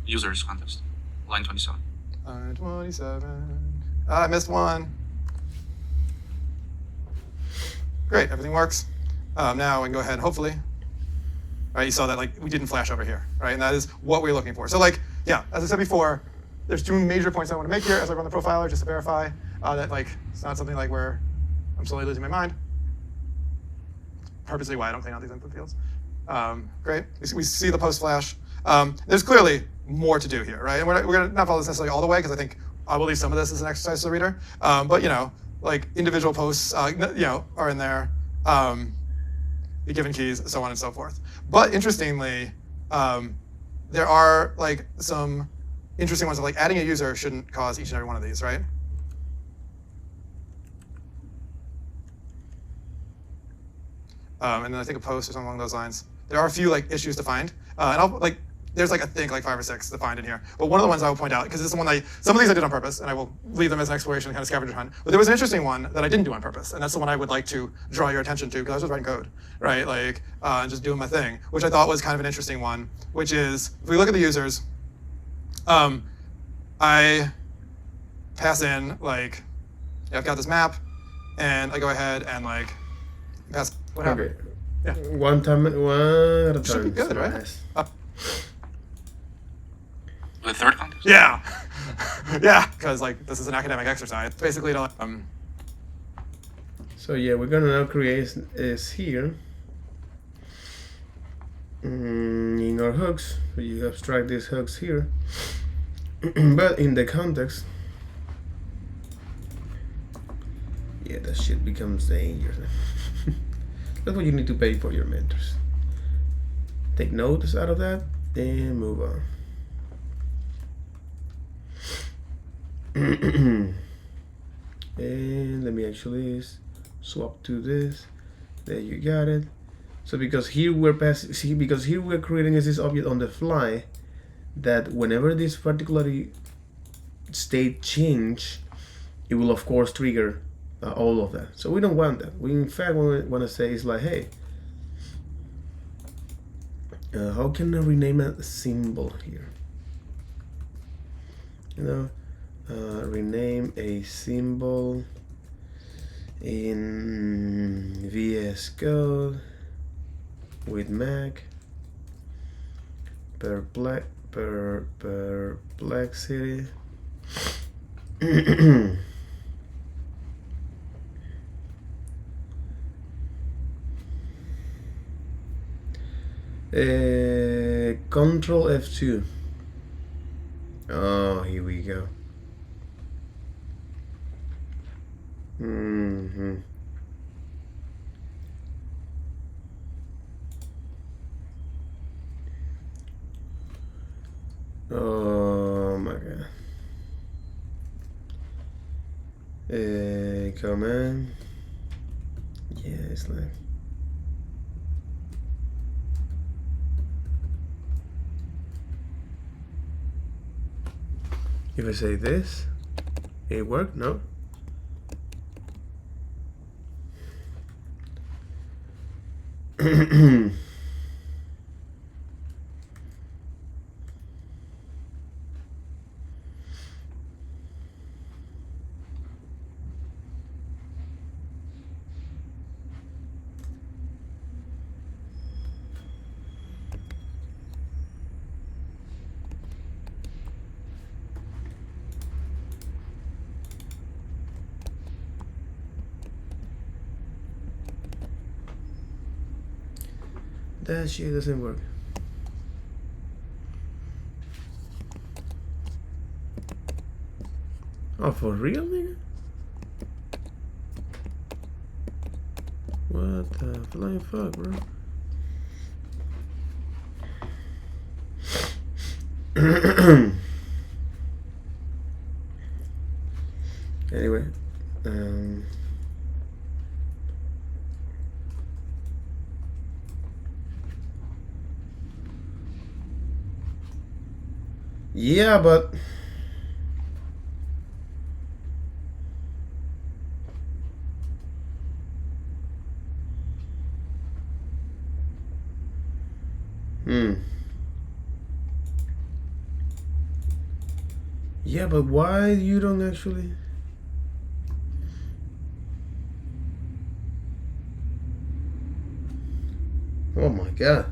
Users context. Line 27. Line 27. I missed one. Great, everything works. Now we can go ahead, hopefully. All right, you saw that like we didn't flash over here, right? And that is what we're looking for. So like, yeah, as I said before, there's two major points I want to make here as I run the profiler, just to verify that like it's not something like where I'm slowly losing my mind. Purposely why I don't clean out these input fields. Great, we see the post flash. There's clearly more to do here, right? And we're going to not follow this necessarily all the way because I think I will leave some of this as an exercise to the reader. But you know, like individual posts, you know, are in there. The given keys, so on and so forth. But interestingly, there are like some interesting ones. Like adding a user shouldn't cause each and every one of these, right? And then I think a post or something along those lines. There are a few like issues to find, and I'll like. There's like I think like 5 or 6 to find in here. But one of the ones I will point out, because this is the one some of these I did on purpose, and I will leave them as an exploration kind of scavenger hunt. But there was an interesting one that I didn't do on purpose, and that's the one I would like to draw your attention to, because I was just writing code, right? Like and just doing my thing, which I thought was kind of an interesting one, which is if we look at the users, I pass in like I've got this map, and I go ahead and like pass whatever. Okay. Yeah. One at a time. Should be good, right? The third context? Yeah, yeah, because like this is an academic exercise. Basically, to So yeah, we're gonna now create is here in our hooks. So you abstract these hooks here, but in the context, yeah, that shit becomes dangerous. That's what you need to pay for your mentors. Take notes out of that and move on. And let me actually swap to this. There you got it. So because here we're creating this object on the fly, that whenever this particular state change, it will of course trigger all of that. So we don't want that. We in fact want to say is like, hey, how can I rename a symbol here? You know. Rename a symbol in VS Code with Mac perplexity. Control F2. Oh, here we go. Oh my god. Command. Yeah, it's like. If I say this, it worked? No. That shit doesn't work. Oh, for real, nigga? What the flying fuck, bro? Anyway, yeah, but yeah, but why you don't actually? Oh my god.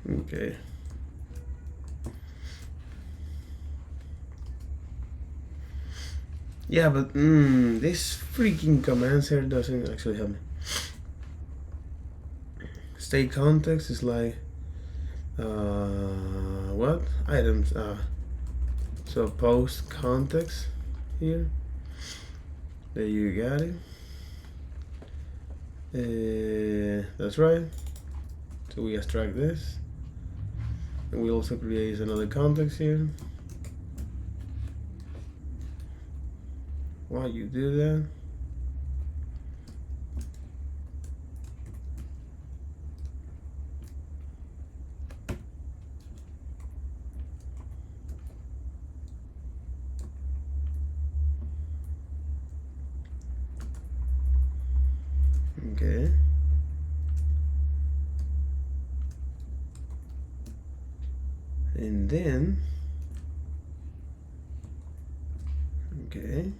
Okay. Yeah, but this freaking command here doesn't actually help me. State context is like what items? So post context here. There you got it. That's right. So we extract this, and we also create another context here. Why you do that? Okay. And then, okay.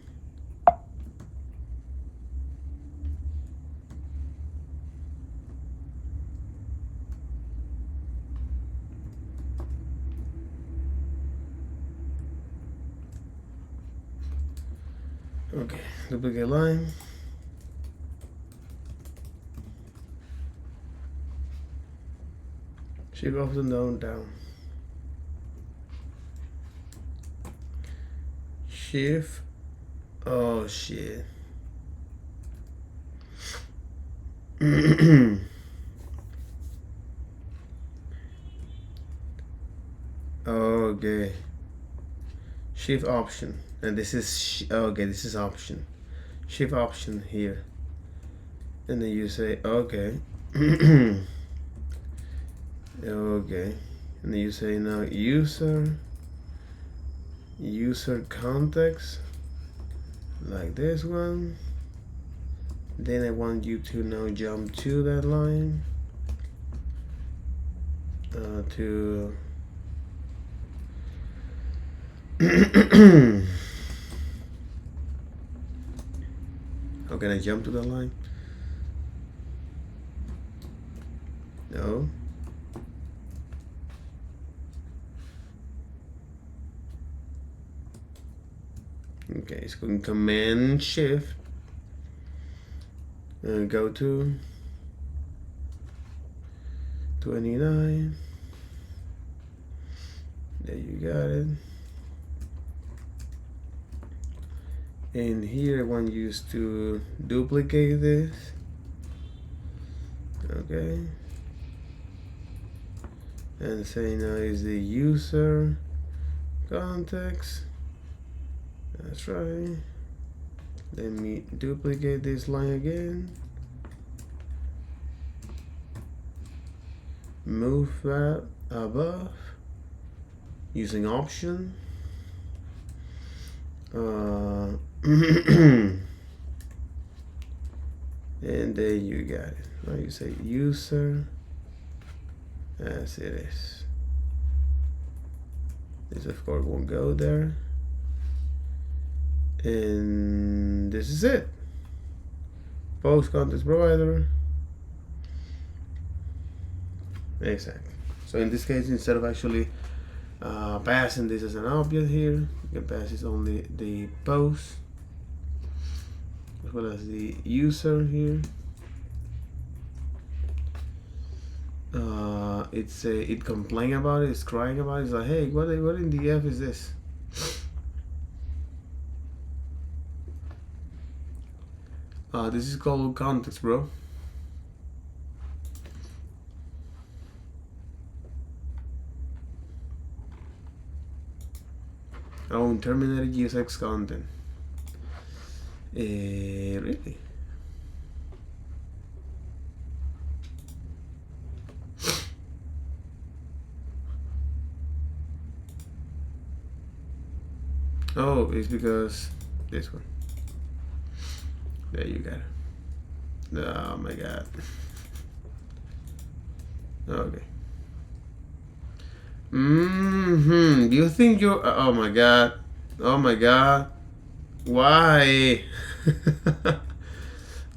Okay, duplicate line. Shift up and down. Shift. Oh shit. Okay. Shift option, and this is okay. This is option. Shift option here, and then you say okay. Okay, and then you say now user context, like this one. Then I want you to now jump to that line to how can I jump to that line? No. Okay, it's going Command Shift and go to 29. There you got it. And here I want you to duplicate this Okay. And say now is the user context. That's right. Let me duplicate this line again. Move that above using option. And there you got it. Now you say user as it is. This of course won't go there. And this is it. Post context provider. Exactly. So in this case, instead of actually passing this as an object here, you can pass it only the post as well as the user here. It complain about it, it's crying about it. It's like, hey, what in the F is this? This is called context, bro. Oh, terminated UseX content. Really? Oh, it's because this one. There you got it. Oh my god. Okay. You think you're? Oh my god. Oh my god. Why?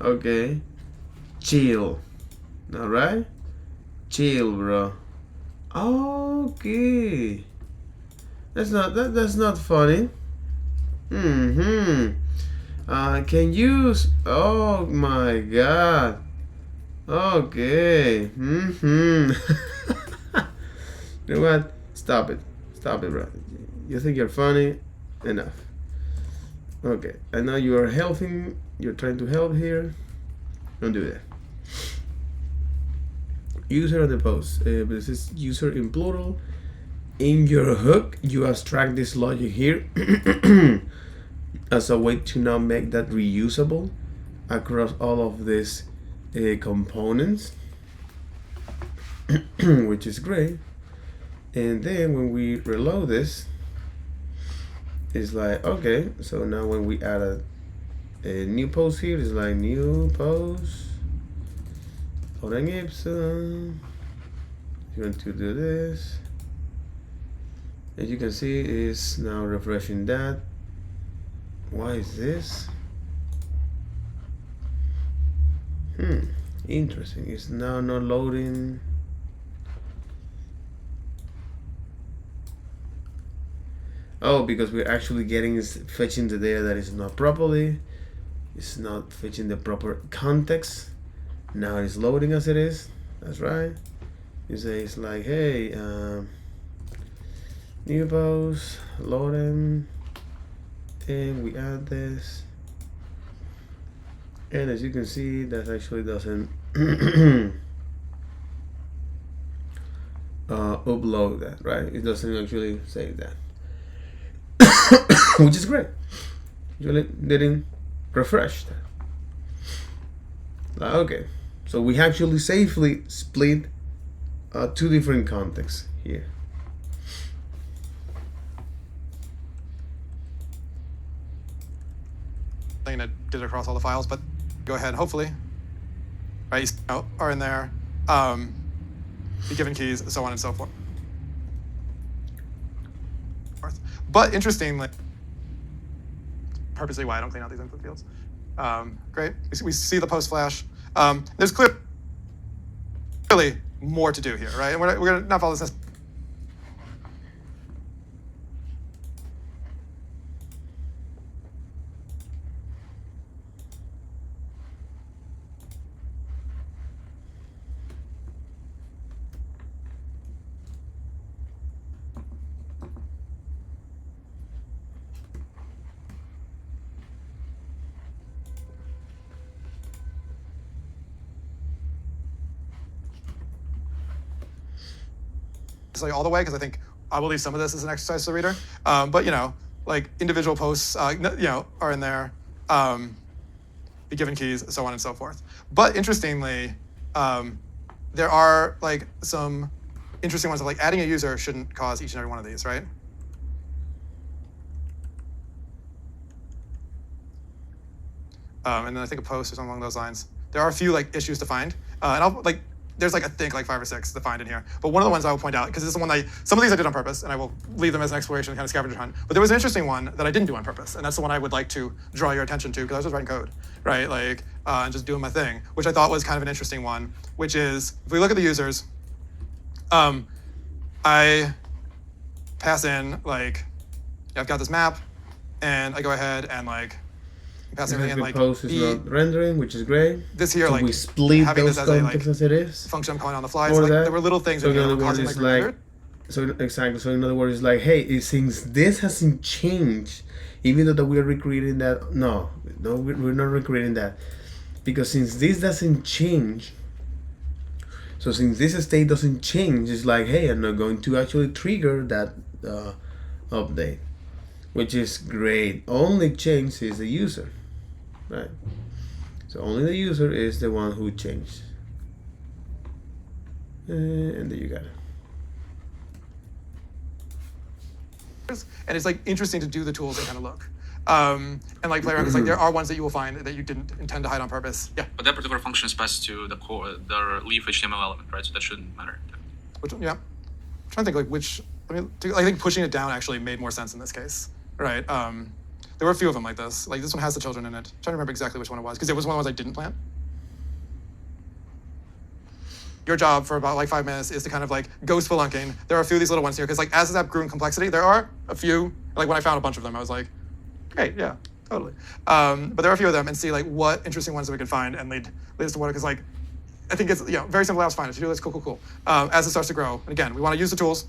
Okay. Chill. All right. Chill, bro. Okay. That's not funny. Can you? Oh my god. Okay. You know what? Stop it. Stop it, bro. You think you're funny? Enough. Okay. I know you are helping. You're trying to help here. Don't do that. User of the post. But this is user in plural. In your hook, you abstract this logic here as a way to now make that reusable across all of these components, which is great. And then when we reload this, it's like, okay, so now when we add a new post here, it's like new post, Oren Ipsum. You're going to do this. As you can see, it's now refreshing that. Why is this? Interesting. It's now not loading. Oh, because we're actually fetching the data that is not properly. It's not fetching the proper context. Now it's loading as it is. That's right. You say it's like, hey, new post, load them, and we add this. And as you can see, that actually doesn't upload that, right? It doesn't actually save that. Which is great. Usually didn't refresh that. Okay, so we actually safely split two different contexts here. Thing that did it across all the files, but go ahead, hopefully. Right, are in there. Be given keys, so on and so forth. But interestingly, purposely why I don't clean out these input fields. Great, we see the post flash. There's clearly more to do here, right? And we're gonna not follow this. all the way because I think I will leave some of this as an exercise to the reader. But like individual posts, are in there. Be given keys, so on and so forth. But interestingly, there are like some interesting ones of like adding a user shouldn't cause each and every one of these, right? And then I think a post or something along those lines. There are a few like issues to find, and I'll like there's like I think like 5 or 6 to find in here. But one of the ones I will point out because this is the one some of these I did on purpose, and I will leave them as an exploration kind of scavenger hunt. But there was an interesting one that I didn't do on purpose, and that's the one I would like to draw your attention to because I was just writing code, right? Like and just doing my thing, which I thought was kind of an interesting one. Which is if we look at the users, I pass in like I've got this map, and I go ahead and like. Passing everything in like post is not rendering, which is great. This here, so like we split having those this as a contexts as it is. function I'm calling on the fly. So like, there were little things so that in other were words, causing it's like like exactly. So in other words, it's like, hey, since this hasn't changed, even though that we're recreating that, no, we're not recreating that, because since this doesn't change, so since this state doesn't change, it's like, hey, I'm not going to actually trigger that update, which is great. Only change is the user. Right. So only the user is the one who changed. And there you got it. And it's like interesting to do the tools and kind of look. And like play around because like there are ones that you will find that you didn't intend to hide on purpose. Yeah. But that particular function is passed to the core, the leaf HTML element, right? So that shouldn't matter. Which one? Yeah. I'm trying to think like which. I think pushing it down actually made more sense in this case, right? There were a few of them like this. Like this one has the children in it. I'm trying to remember exactly which one it was because it was one of the ones I didn't plan. Your job for about like 5 minutes is to kind of like go spelunking. There are a few of these little ones here because like as this app grew in complexity, there are a few. Like when I found a bunch of them, I was like, great, yeah, totally. But there are a few of them and see like what interesting ones that we can find and lead us to what because like I think it's very simple. I was fine. If you do this, cool. As it starts to grow, and again, we want to use the tools.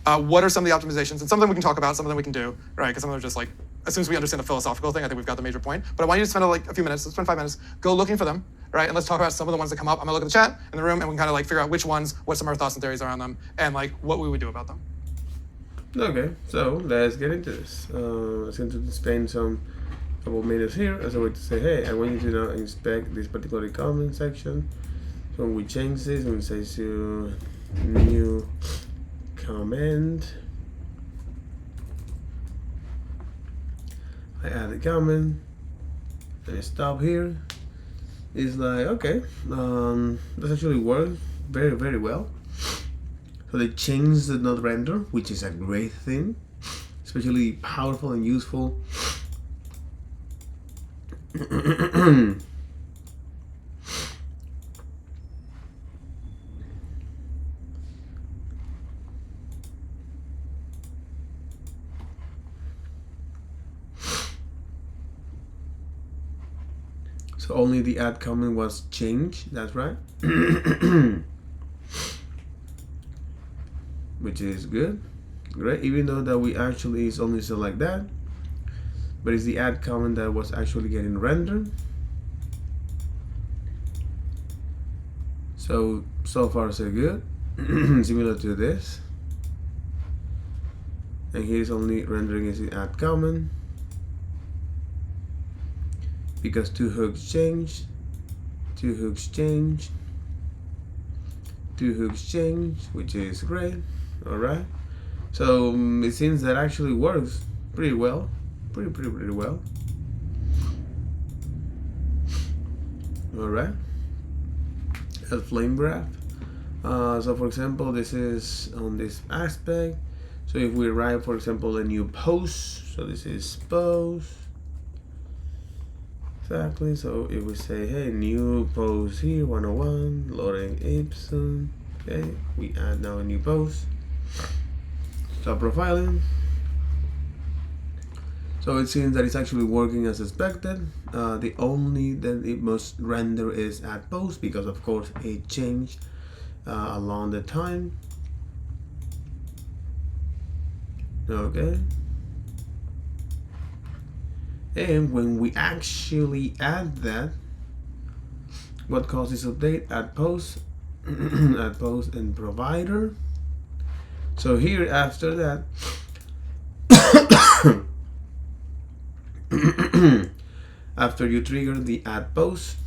What are some of the optimizations? And some of them we can talk about, some of them we can do, right? Because some of them are just like, as soon as we understand the philosophical thing, I think we've got the major point. But I want you to spend like a few minutes, let's spend 5 minutes, go looking for them, right? And let's talk about some of the ones that come up. I'm gonna look at the chat in the room and we can kind of like figure out which ones, what some of our thoughts and theories are on them, and like what we would do about them. Okay, so let's get into this. Let's going to spend some couple minutes here as a way to say, hey, I want you to now inspect this particular comment section. So when we change this, when we say to new comment, I add a comment, and I stop here. It's like, okay, that actually worked very, very well. So the change did not render, which is a great thing, especially powerful and useful. So only the add comment was changed, that's right. Which is good, great, even though that we actually is only select that, but it's the add comment that was actually getting rendered. So far so good. Similar to this, and here's only rendering is the add comment because two hooks change, which is great. All right, so it seems that actually works pretty well, pretty well. All right, a flame graph. So for example, this is on this aspect. So if we write, for example, a new post, so this is post. Exactly. So if we say, hey, new post here, 101, loading Epson. Okay, we add now a new post. Stop profiling. So it seems that it's actually working as expected. The only that it must render is add post because of course it changed along the time. Okay. And when we actually add that, what causes update? Add post, add post and provider. So here after that, after you trigger the add post,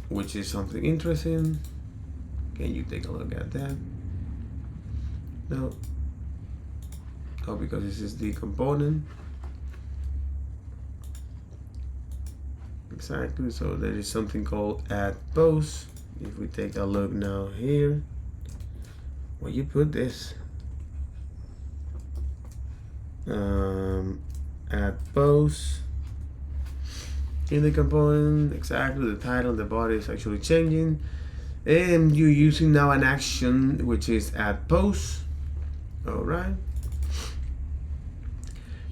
which is something interesting. Can you take a look at that? No. Oh, because this is the component. Exactly. So there is something called add post. If we take a look now here, where you put this, add post in the component, exactly, the title, the body is actually changing, and you're using now an action which is add post. All right,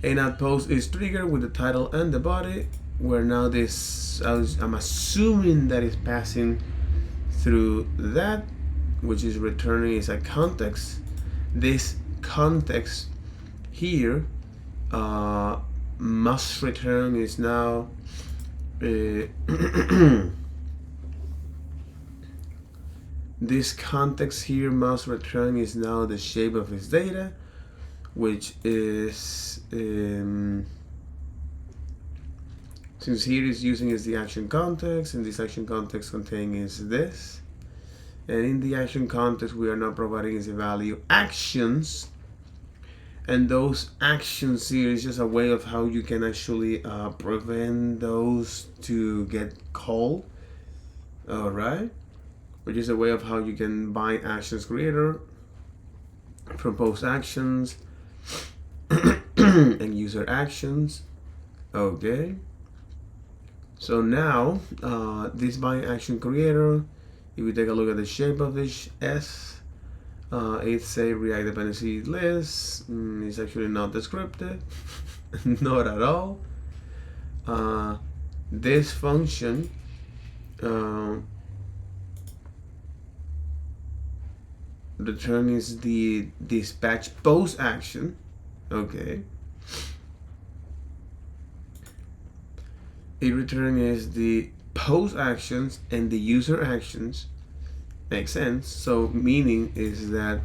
and add post is triggered with the title and the body, where now this, I'm assuming that is passing through that, which is returning is a context. This context here must return is now this context here must return is now the shape of its data, which is since here is using is the action context, and this action context containing is this, and in the action context we are now providing is the value actions, and those actions here is just a way of how you can actually prevent those to get called. All right, which is a way of how you can bind actions creator from post actions and user actions. Okay, so now this bind action creator, if we take a look at the shape of this S, it's a React dependency list. It's actually not descriptive, not at all. This function return is the dispatch post action. Okay. It return is the post actions and the user actions. Makes sense. So meaning is that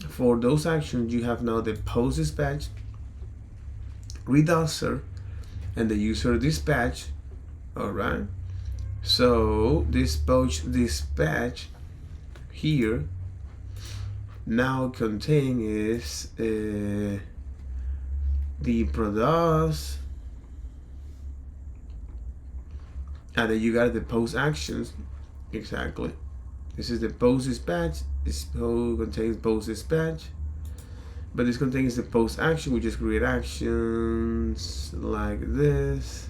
for those actions you have now the post dispatch, reducer, and the user dispatch. All right. So this post dispatch here now contain is the produce, and then you got the post actions. Exactly. This is the post dispatch. This contains post dispatch, but this contains the post action. We just create actions like this.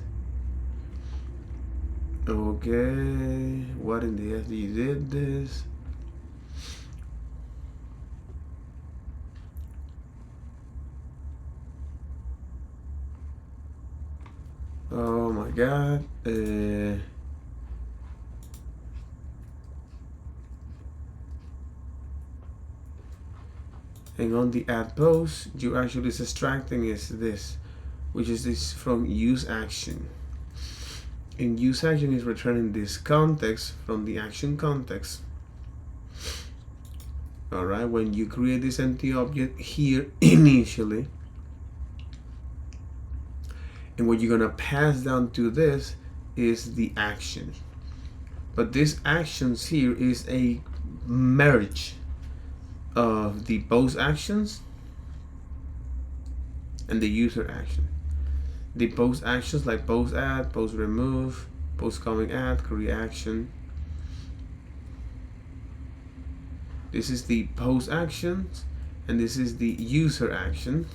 Okay, what in the F you did this? Oh my god. And on the add post, you actually is extracting is this, which is this from use action. And use action is returning this context from the action context. All right, when you create this empty object here initially, and what you're gonna pass down to this is the action. But this actions here is a merge of the post actions and the user action. The post actions like post add, post remove, post coming add, create action. This is the post actions, and this is the user action.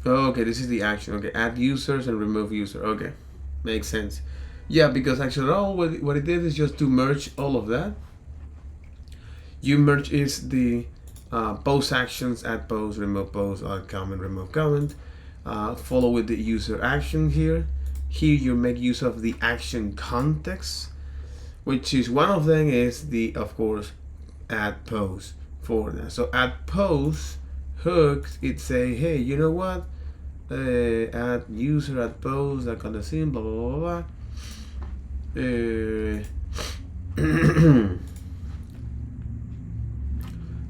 Okay, this is the action. Okay, add users and remove user. Okay, makes sense. Yeah, because actually all what it did is just to merge all of that. You merge is the post actions, add post, remove post, add comment, remove comment. Follow with the user action here. Here you make use of the action context, which is one of them is the, of course, add post for that. So add post hooks, it say, hey, you know what? Add user, add post, that kind of thing, blah blah blah blah.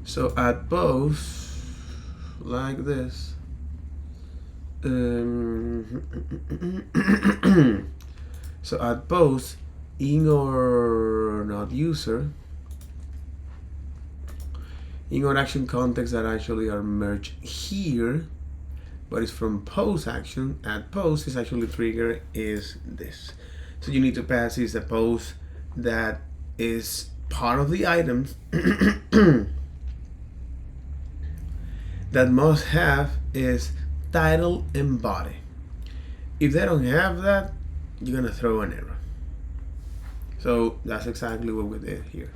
So add post like this. So add post in or not user in our action context that actually are merged here, but it's from post action. Add post is actually trigger is this. So you need to pass is a post that is part of the items that must have is title and body. If they don't have that, you're gonna throw an error. So that's exactly what we did here.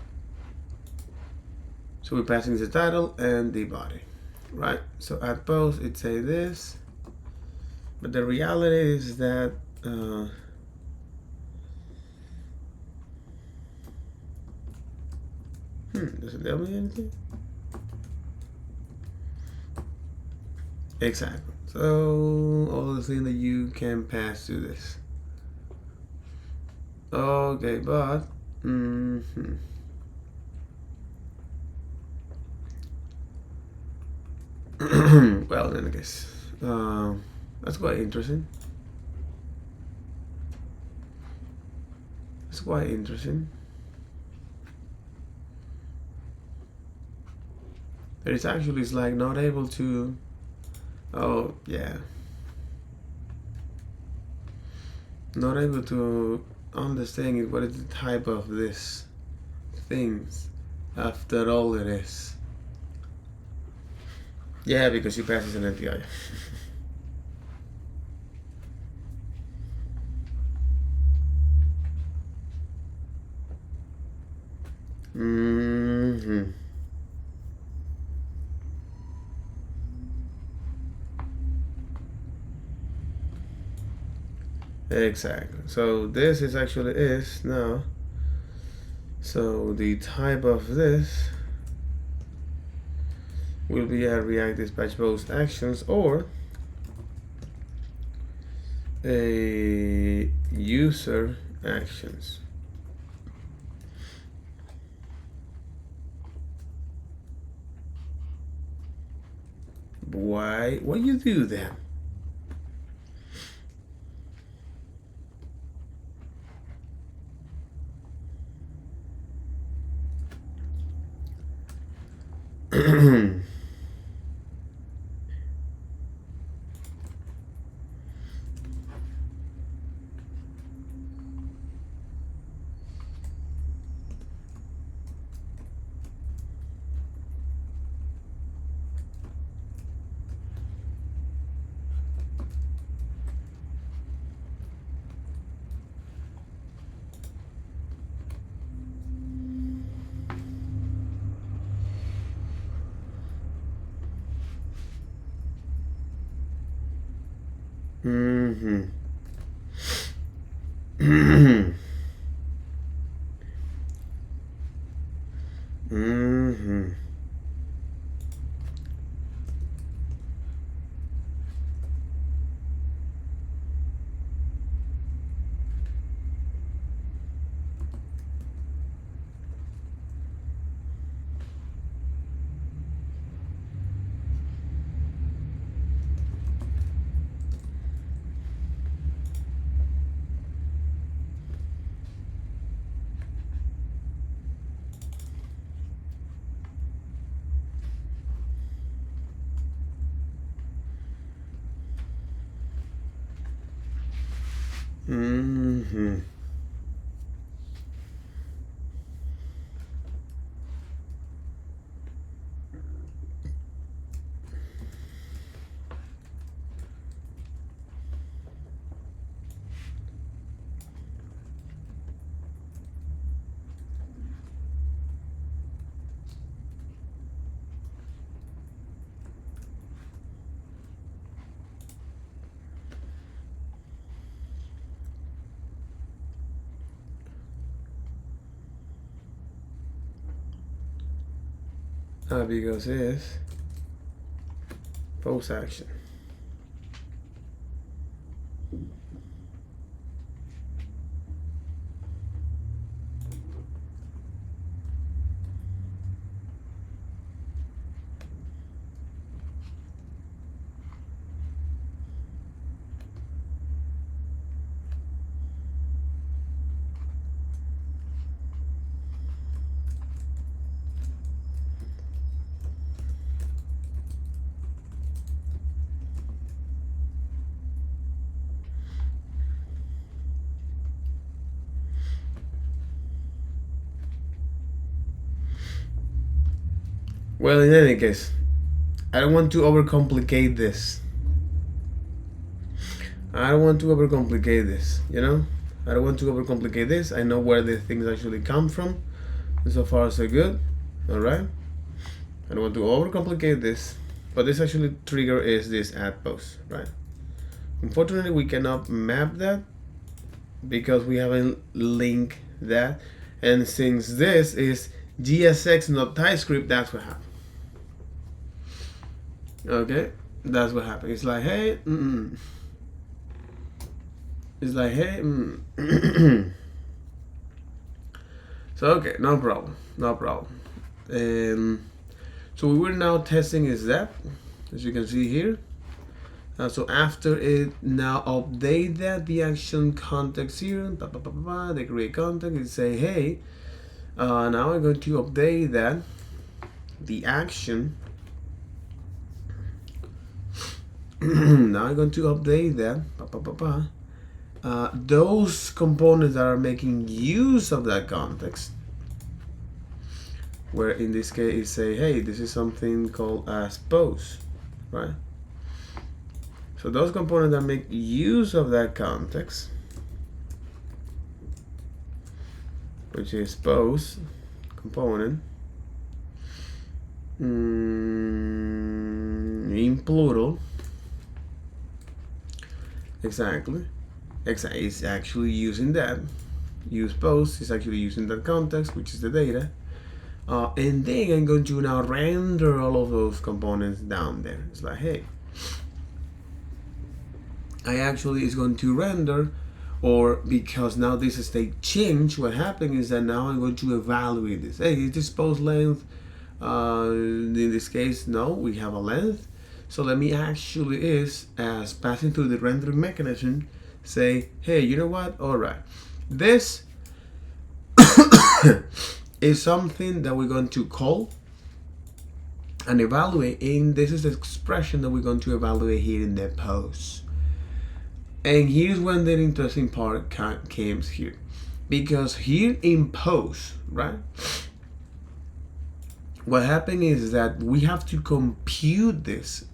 So we're passing the title and the body, right? So add post, it say this, but the reality is that does it tell me anything? Exactly. So all the things that you can pass to this. Okay, but well, then I guess that's quite interesting. It's quite interesting. It's actually it's like not able to. Oh yeah. Not able to understand what is the type of this things after all it is. Yeah, because you passes an API. Exactly. So this is actually is now. So the type of this will be a React dispatch post actions or a user actions. Why you do that? because it's post action. Well, in any case, I don't want to overcomplicate this. I don't want to overcomplicate this, you know? I don't want to overcomplicate this. I know where the things actually come from. So far, so good. Alright? I don't want to overcomplicate this. But this actually trigger is this add post, right? Unfortunately, we cannot map that because we haven't linked that. And since this is GSX, not TypeScript, that's what happened. Okay? That's what happened. It's like, hey, it's like, hey, So, okay, no problem. No problem. So we were now testing is that, as you can see here. So after it now update that the action context here, they create context and say, hey, now I'm going to update that the action. Now I'm going to update that those components that are making use of that context, where in this case say, hey, this is something called as post, right? So those components that make use of that context, which is post component in plural, exactly. Is actually using that. Use post is actually using that context, which is the data. And then I'm going to now render all of those components down there. It's like, hey, I actually is going to render, or because now this state change, what happened is that now I'm going to evaluate this. Hey, is this post length? In this case, no, we have a length. So let me actually is, as passing through the rendering mechanism, say, hey, you know what? All right, this is something that we're going to call and evaluate, and this is the expression that we're going to evaluate here in the post. And here's when the interesting part comes here, because here in post, right, what happened is that we have to compute this.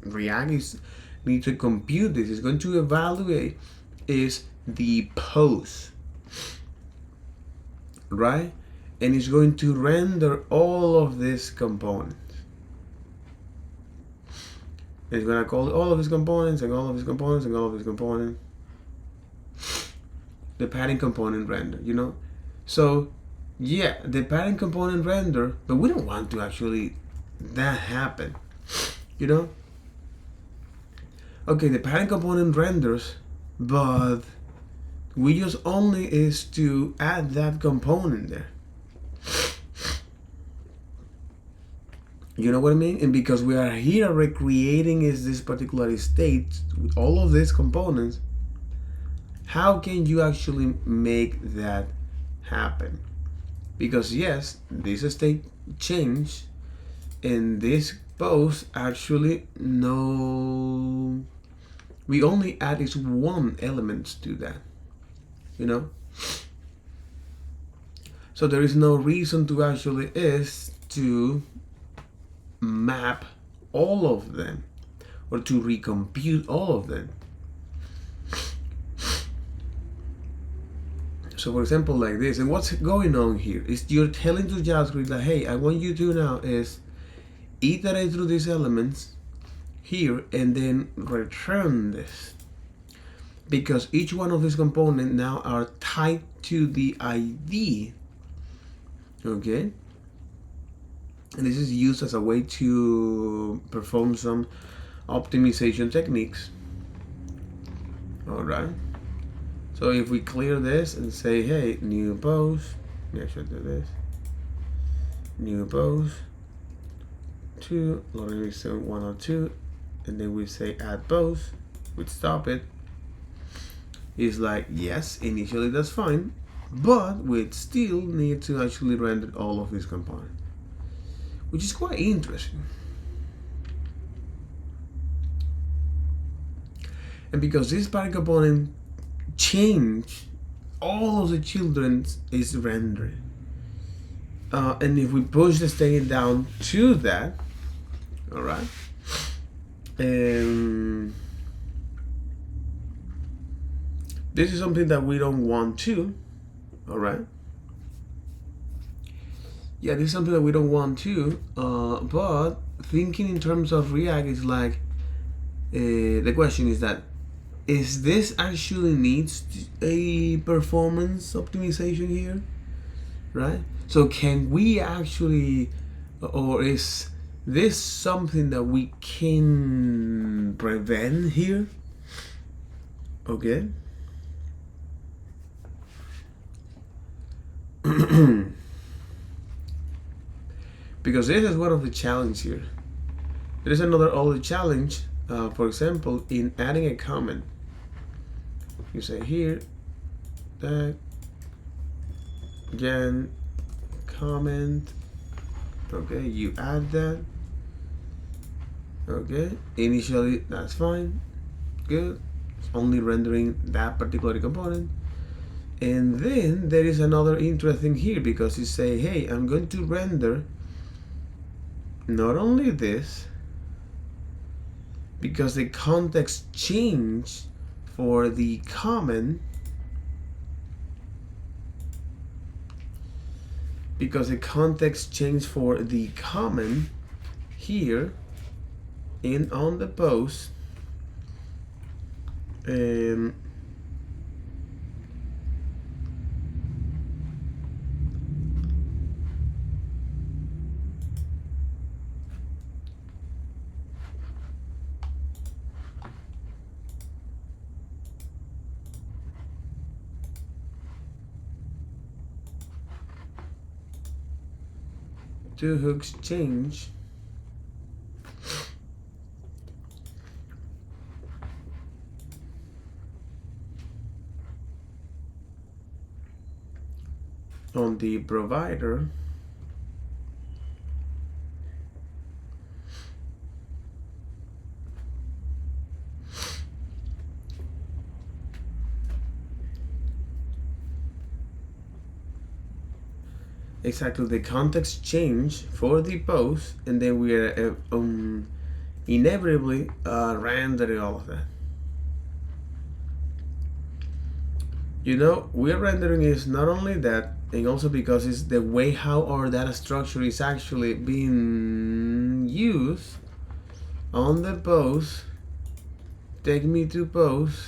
React is need to compute this. It's going to evaluate is the post, right? And it's going to render all of these components. It's going to call all of these components and all of these components and all of these components. The padding component render, you know? So, yeah, the padding component render, but we don't want to actually that happen, you know? Okay, the padding component renders, but we just only is to add that component there. You know what I mean? And because we are here recreating is this particular state with all of these components, how can you actually make that happen? Because yes, this state change and this post actually no, we only add is one element to that, you know? So there is no reason to actually is to map all of them or to recompute all of them. So for example, like this, and what's going on here is you're telling to JavaScript that, hey, I want you to now is iterate through these elements here and then return this, because each one of these components now are tied to the ID, okay? And this is used as a way to perform some optimization techniques. All right. So if we clear this and say, hey, new post, I should do this. New post, 2, loading resume 102, and then we say add post, we stop it. It's like, yes, initially that's fine, but we still need to actually render all of these components, which is quite interesting. And because this parent component change, all of the children is rendered. And if we push the state down to that, all right, this is something that we don't want to, all right. Yeah, this is something that we don't want to, but thinking in terms of React is like, the question is that, is this actually needs a performance optimization here, right? So can we actually, or is this something that we can prevent here? Okay. Because this is one of the challenges here. There is another other challenge, for example, in adding a comment. You say here, tag, gen, comment, okay, you add that, okay, initially that's fine, good, it's only rendering that particular component. And then there is another interesting here, because you say, hey, I'm going to render not only this, because the context changed for the comment, because the context changed for the comment here in on the post, two hooks change. On the provider, exactly, the context change for the post, and then we are inevitably rendering all of that. You know, we're rendering is not only that, and also because it's the way how our data structure is actually being used on the post. Take me to post,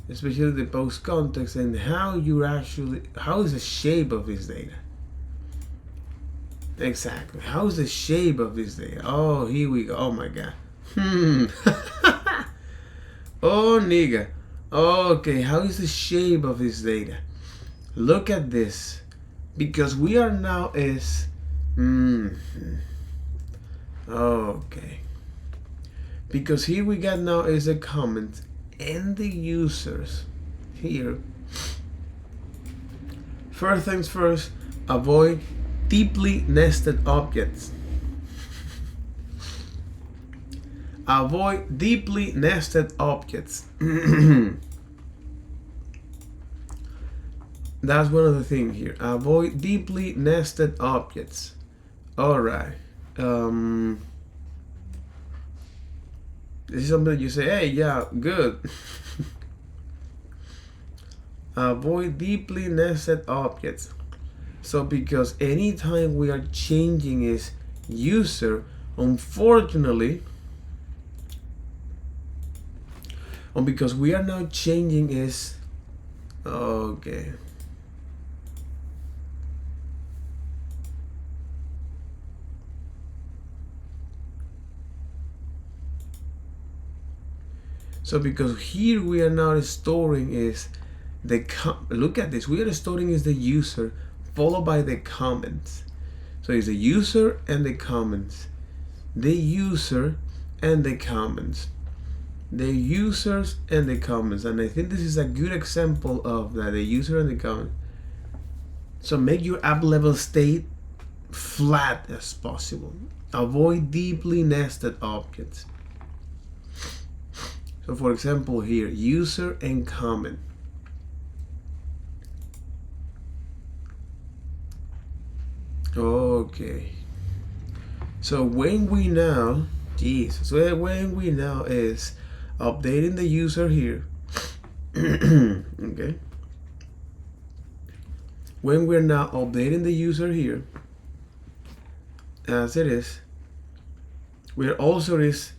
especially the post context, and how you actually, how is the shape of this data? Exactly, how is the shape of this data? Oh, here we go. Oh my god. Oh nigga. Okay, how is the shape of this data? Look at this, because we are now is okay, because here we got now is a comment and the users here. First things first, avoid deeply nested objects. Avoid deeply nested objects. That's one of the things here. Avoid deeply nested objects. Alright. This is something that you say, hey, yeah, good. Avoid deeply nested objects. So because anytime we are changing is user, unfortunately, because we are now changing is, okay. So because here we are now storing is look at this, we are storing is the user followed by the comments. So it's the user and the comments, the user and the comments, the users and the comments. And I think this is a good example of that, the user and the comment. So make your app level state flat as possible. Avoid deeply nested objects. So for example here, user and comment. Okay. So when we now, when we now is updating the user here, okay. When we're now updating the user here, as it is, we're also is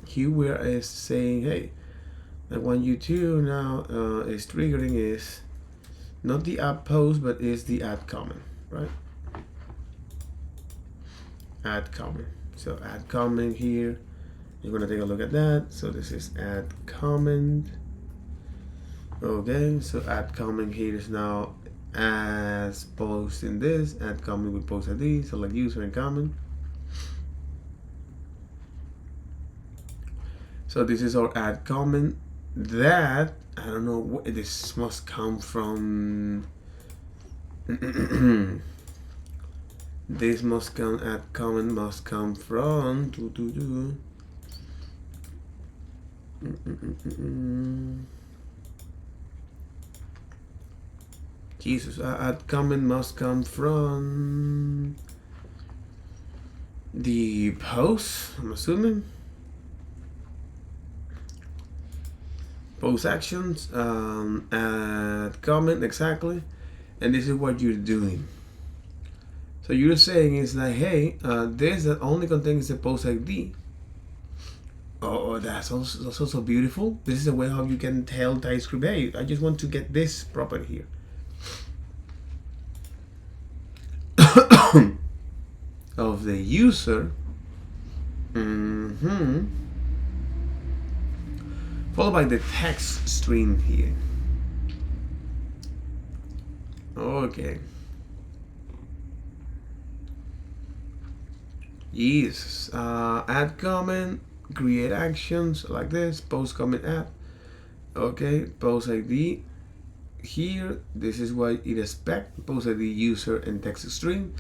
here we are saying, hey, I want you to now is triggering is not the add post, but is the add comment, right? Add comment. So add comment here. You're gonna take a look at that. So this is add comment. Okay, so add comment here is now as post in this. Add comment with post ID. Select user and comment. So this is our add comment. That I don't know what this must come from. This must come, add comment must come from Jesus, add comment must come from the post, I'm assuming. Post actions, add comment, exactly. And this is what you're doing. So you're saying is like, hey, this that only contains the post ID. Oh, that's also so beautiful. This is a way how you can tell TypeScript, hey, I just want to get this property here. Of the user. Followed by the text string here. Okay. Yes. Add comment, create actions like this, post comment app. Okay, post ID here. This is what it expects. Post ID user and text string.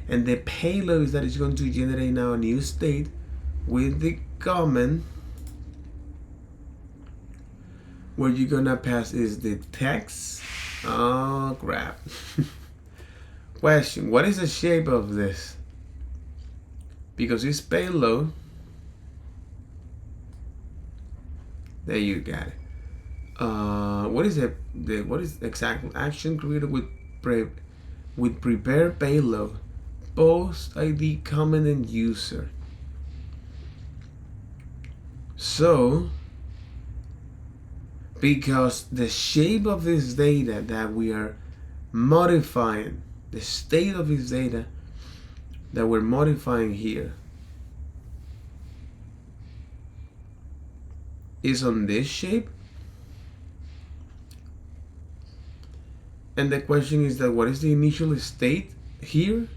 And the payload is that it's going to generate now a new state with the comment where you're gonna pass is the text. Oh crap. Question, what is the shape of this? Because it's payload. There you got it. What is what is the exact action created with prepare payload, post ID, comment, and user? So because the shape of this data that we are modifying, the state of this data that we're modifying here is on this shape. And the question is that what is the initial state here?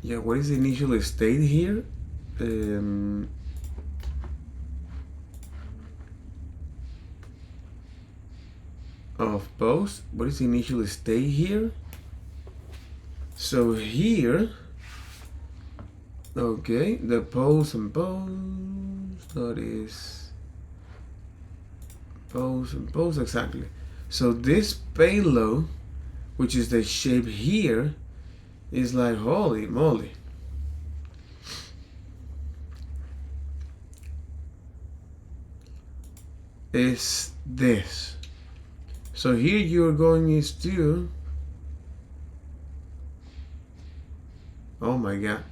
Yeah, what is the initial state here? Of post. What is the initial state here? So here, okay, the post and post, that is post and post, exactly. So this payload, which is the shape here, is like holy moly. Is this. So here you're going is to, oh my god.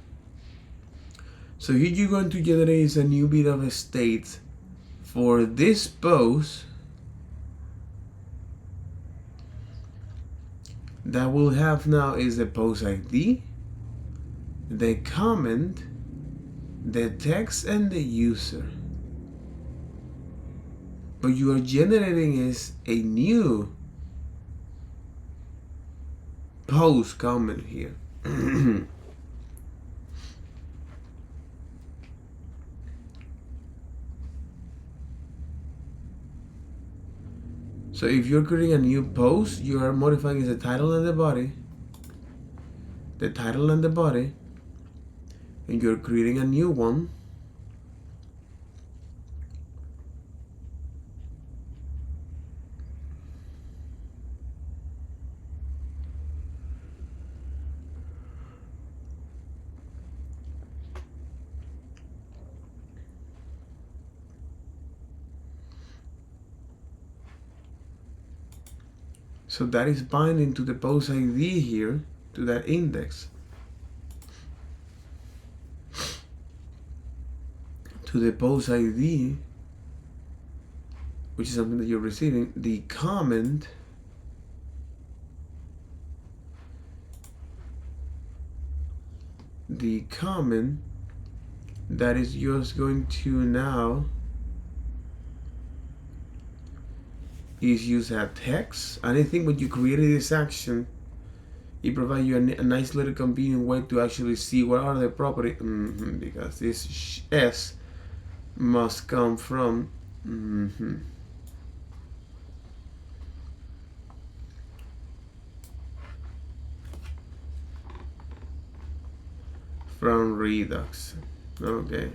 So here you're going to generate a new bit of a state for this post that will have now is the post ID, the comment, the text, and the user. What you are generating is a new post comment here. So if you're creating a new post, you are modifying the title and the body. The title and the body. And you're creating a new one. So that is binding to the post ID here, to that index. To the post ID, which is something that you're receiving, the comment that is just going to now is use a text. And I think when you created this action, it provides you a nice little convenient way to actually see what are the property, because this S must come from from Redux. Okay.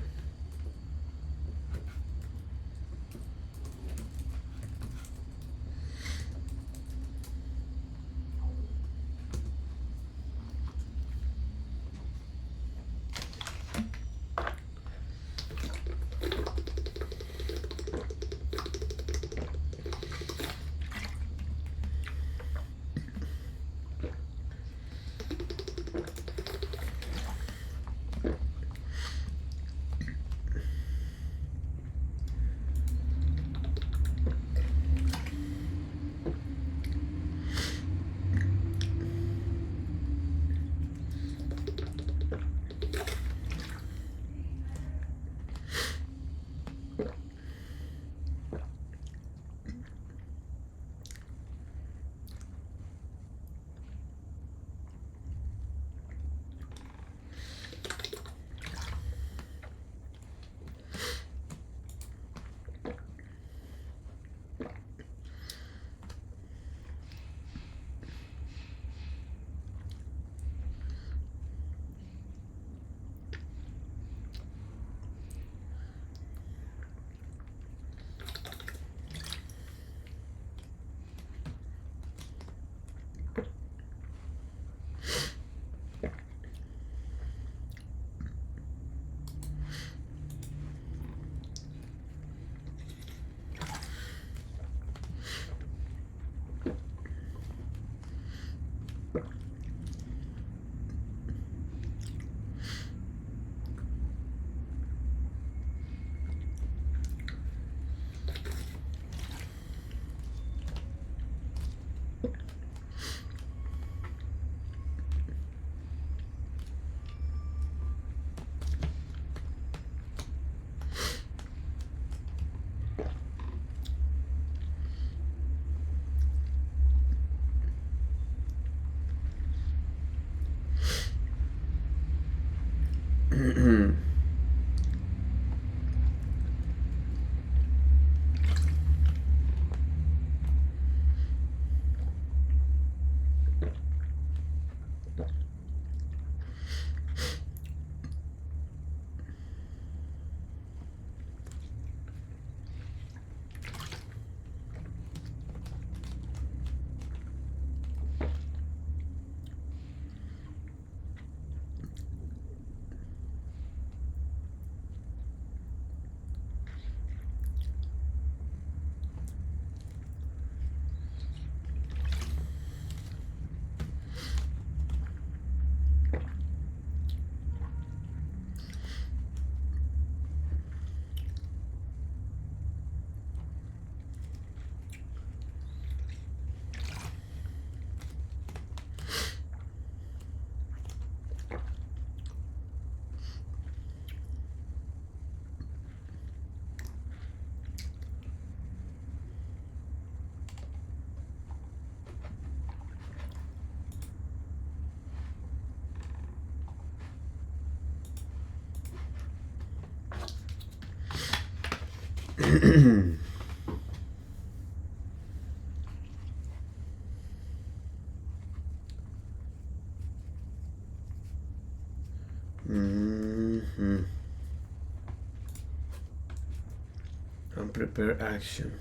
Unprepared action.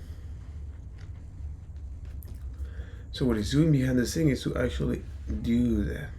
So what it's doing behind the scene is to actually do that.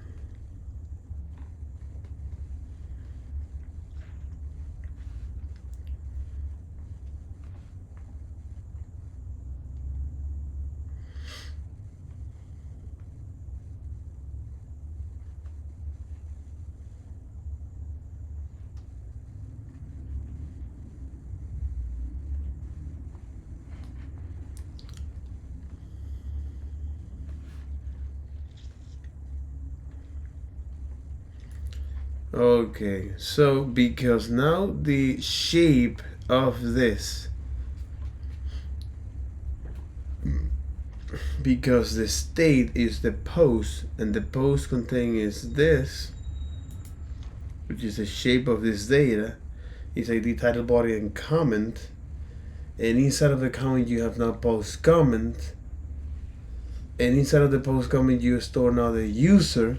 Okay, so because now the shape of this, because the state is the post and the post contain is this, which is the shape of this data, is ID, title, body, and comment. And inside of the comment you have now post comment, and inside of the post comment you store now the user.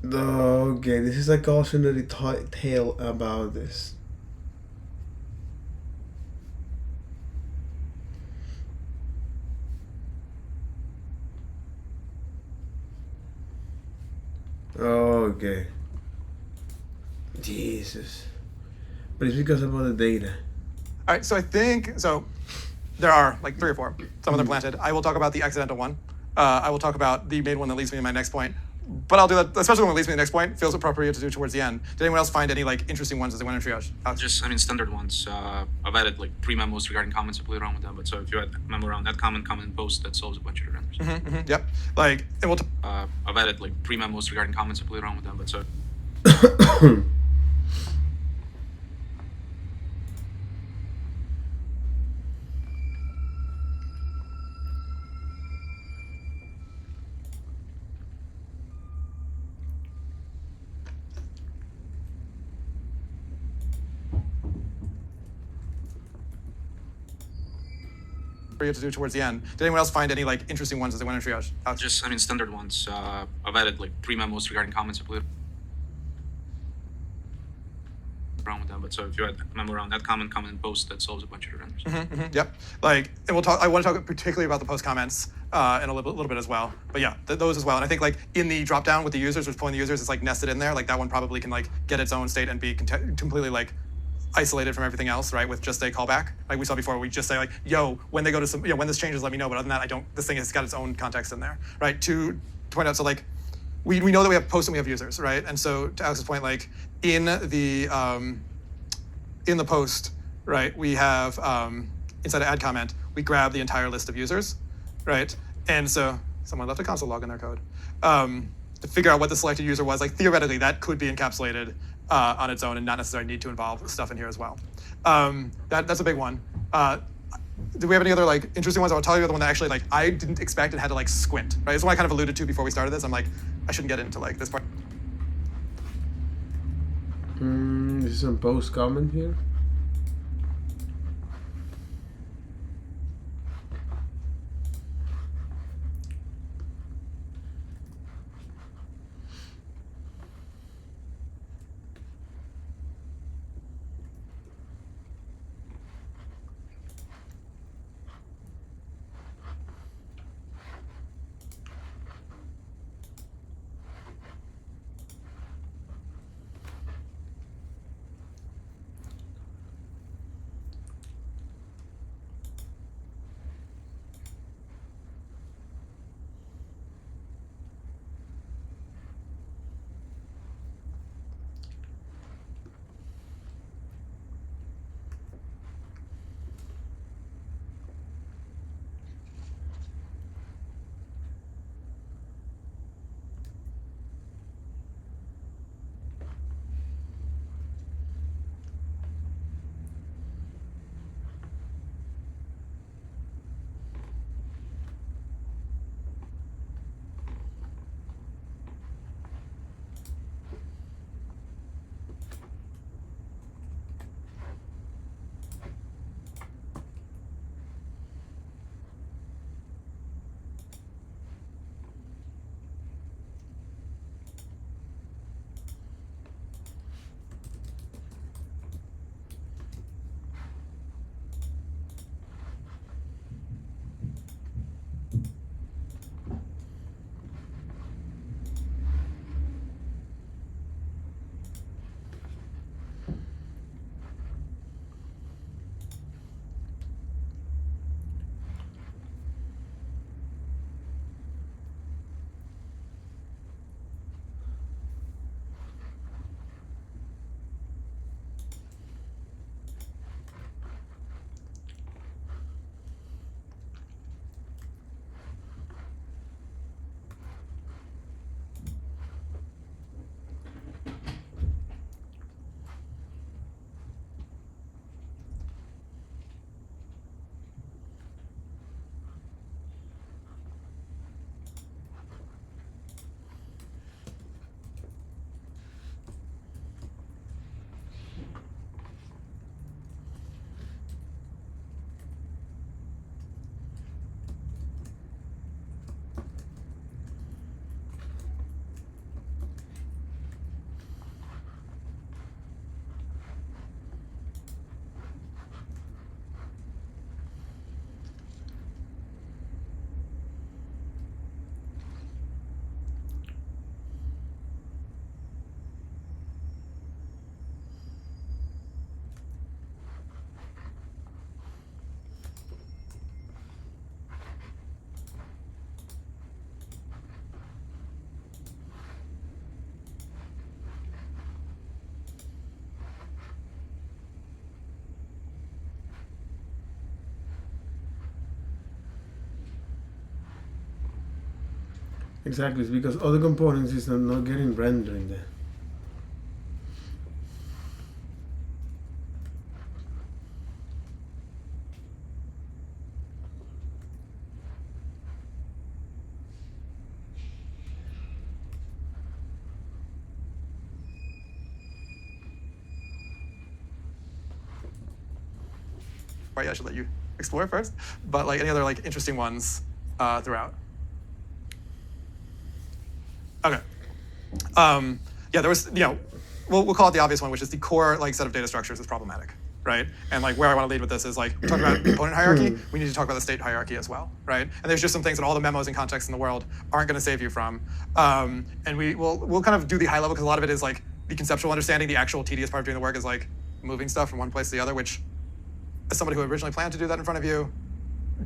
Okay, this is a cautionary tale about this. Okay. Jesus. But it's because about the data. All right, so I think, so there are like 3 or 4. Some of them planted. I will talk about the accidental one. I will talk about the made one that leads me to my next point. But I'll do that, especially when it leads me to the next point, feels appropriate to do towards the end. Did anyone else find any like interesting ones as they went in triage? Just, standard ones. I've added like 3 memos regarding comments. I played around with them. But so if you add a memo around that comment, and post, that solves a bunch of your errors. Yep. Like, and we'll. I've added like 3 memos regarding comments. I played around with them. But so. For you to do towards the end. Did anyone else find any like interesting ones as they went in triage? Just, standard ones. I've added like 3 memos regarding comments. I played around with them. But so if you add a memo around that comment, and post, that solves a bunch of your errors. Yep. Like, and we'll talk. I want to talk particularly about the post comments in a little bit as well. But yeah, those as well. And I think like in the drop down with the users, which pulling the users is like nested in there. Like that one probably can like get its own state and be completely like isolated from everything else, right? With just a callback, like we saw before, we just say like, "Yo, when they go to some, when this changes, let me know." But other than that, I don't. This thing has got its own context in there, right? To point out, so like, we know that we have posts and we have users, right? And so to Alex's point, like in the post, right, we have inside of add comment, we grab the entire list of users, right? And so someone left a console log in their code to figure out what the selected user was. Like theoretically, that could be encapsulated on its own and not necessarily need to involve stuff in here as well. That's a big one. Do we have any other like interesting ones? I'll tell you the one that actually like I didn't expect and had to like squint. Right, this is one I kind of alluded to before we started this. I'm like, I shouldn't get into like this part. This is some post comment here. Exactly, it's because other components is not getting rendered in there. Right, I should let you explore first. But like any other like interesting ones throughout. Okay. Yeah, there was, we'll call it the obvious one, which is the core like set of data structures is problematic, right? And like where I want to lead with this is like we talk about component hierarchy, we need to talk about the state hierarchy as well, right? And there's just some things that all the memos and contexts in the world aren't going to save you from. And we'll kind of do the high level because a lot of it is like the conceptual understanding. The actual tedious part of doing the work is like moving stuff from one place to the other, which as somebody who originally planned to do that in front of you,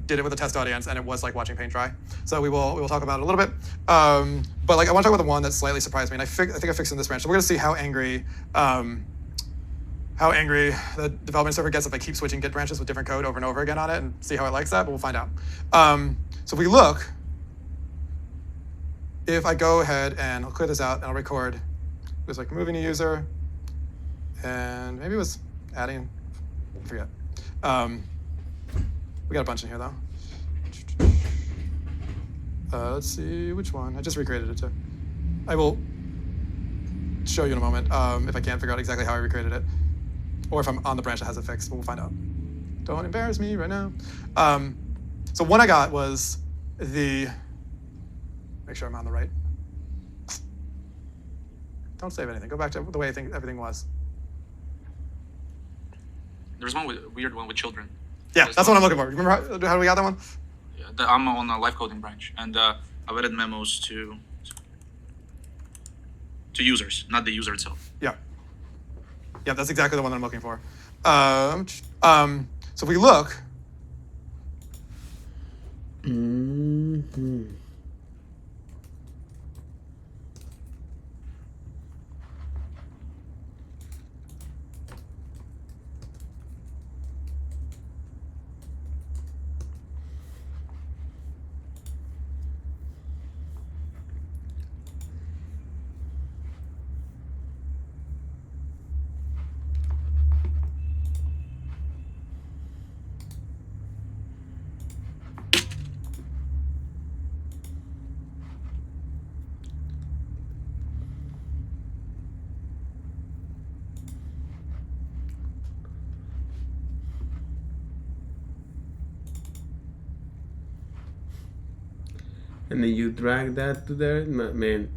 did it with a test audience, and it was like watching paint dry. So we will talk about it a little bit. But like I want to talk about the one that slightly surprised me, and I think I fixed it in this branch. So we're going to see how angry the development server gets if I keep switching Git branches with different code over and over again on it, and see how it likes that. But we'll find out. So if we look, if I go ahead and I'll clear this out and I'll record, it was like moving a user, and maybe it was adding, I forget. We got a bunch in here though. Let's see which one. I just recreated it too. I will show you in a moment if I can't figure out exactly how I recreated it, or if I'm on the branch that has it fixed. But we'll find out. Don't embarrass me right now. So one I got was the. Make sure I'm on the right. Don't save anything. Go back to the way I think everything was. There's one weird one with children. Yeah, that's what I'm looking for. Remember how we got that one? Yeah, I'm on the live coding branch, and I've added memos to users, not the user itself. Yeah. Yeah, that's exactly the one that I'm looking for. So if we look. Mm-hmm. And then you drag that to there, man.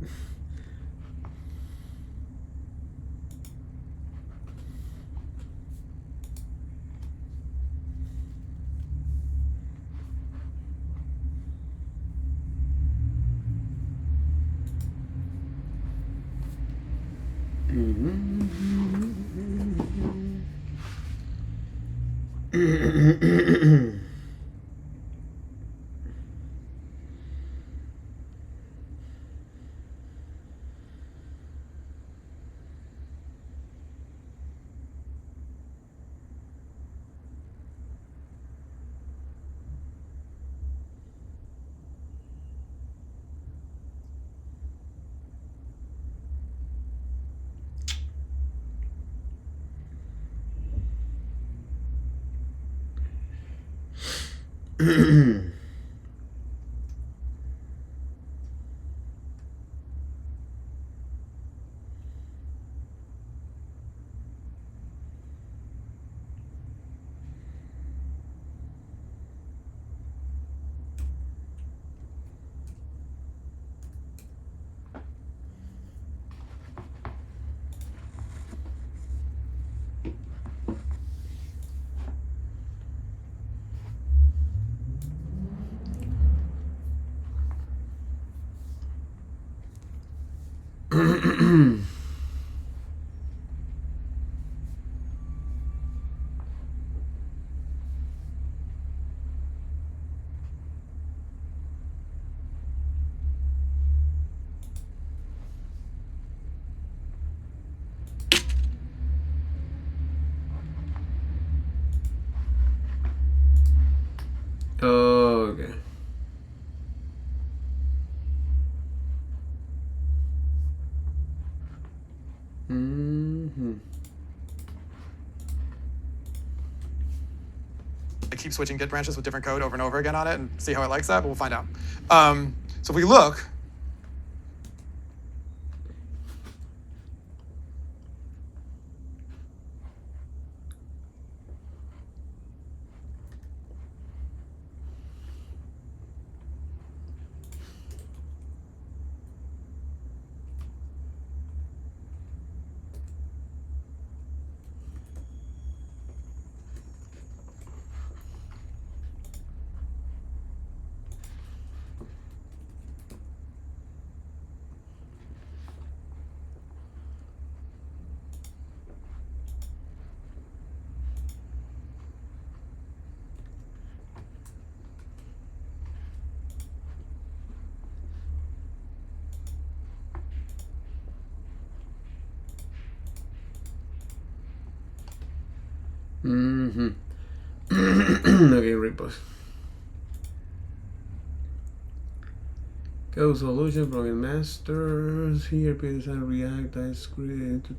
Okay. keep switching Git branches with different code over and over again on it and see how it likes that, but we'll find out. So if we look, Okay, repos. Go solution, program masters. Here, design React, TypeScript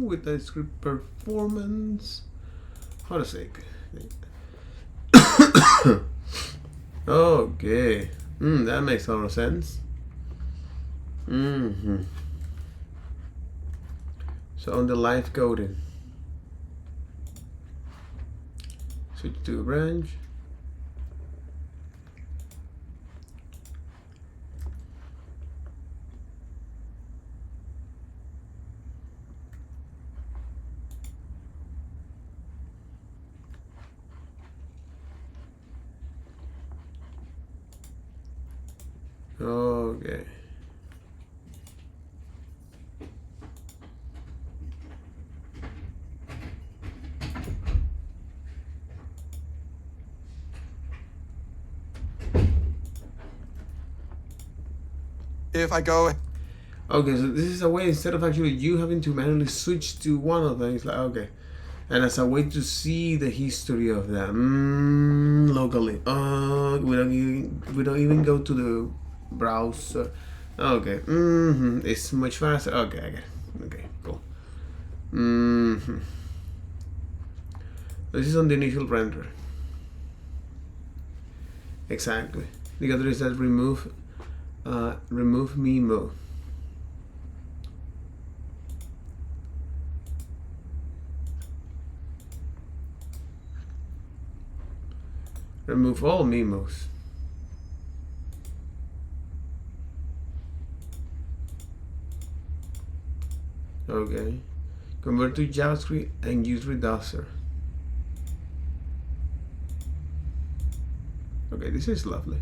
with TypeScript performance. Hold a sec. Okay, that makes a lot of sense. So on the live coding, switch to a branch. Okay. if I go, Okay, so this is a way, instead of actually you having to manually switch to one of them, it's like, okay. And as a way to see the history of that locally. We don't even go to the browser. Okay. It's much faster. Okay, I get it. Okay, cool. This is on the initial render. Exactly. The other is that remove Memo. Remove all memos. Okay. Convert to JavaScript and use Reducer. Okay, this is lovely.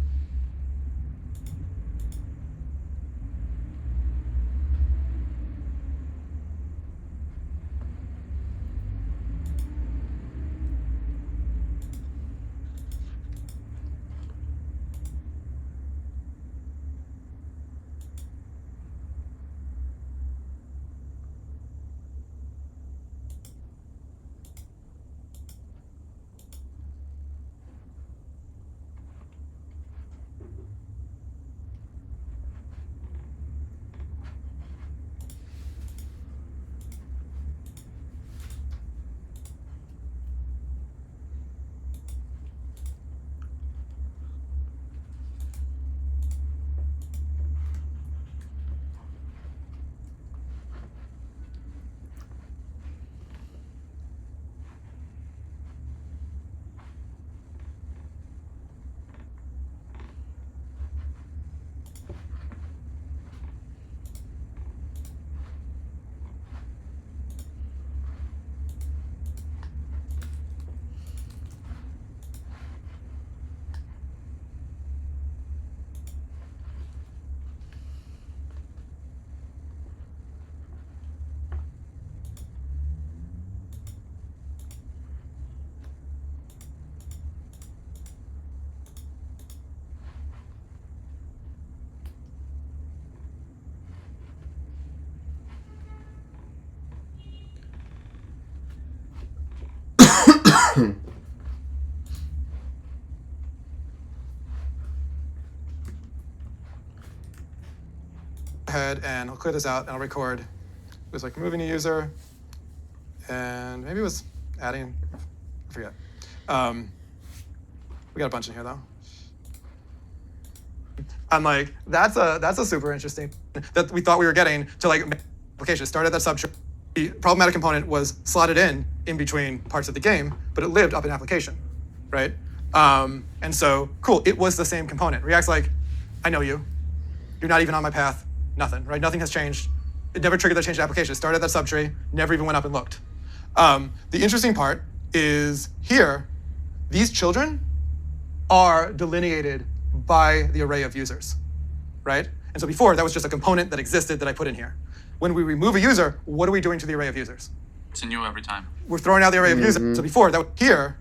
ahead and I'll clear this out and I'll record. It was like moving a user, and maybe it was adding, I forget. We got a bunch in here though. I'm like, that's a super interesting that we thought we were getting to like application. It started that subtree. The problematic component was slotted in between parts of the game, but it lived up in application, right? And so cool, it was the same component. React's like, I know you. You're not even on my path. Nothing, right? Nothing has changed. It never triggered that change in application. It started that subtree, never even went up and looked. The interesting part is here, these children are delineated by the array of users, right? And so before, that was just a component that existed that I put in here. When we remove a user, what are we doing to the array of users? It's a new every time. We're throwing out the array of users. So before, that was here,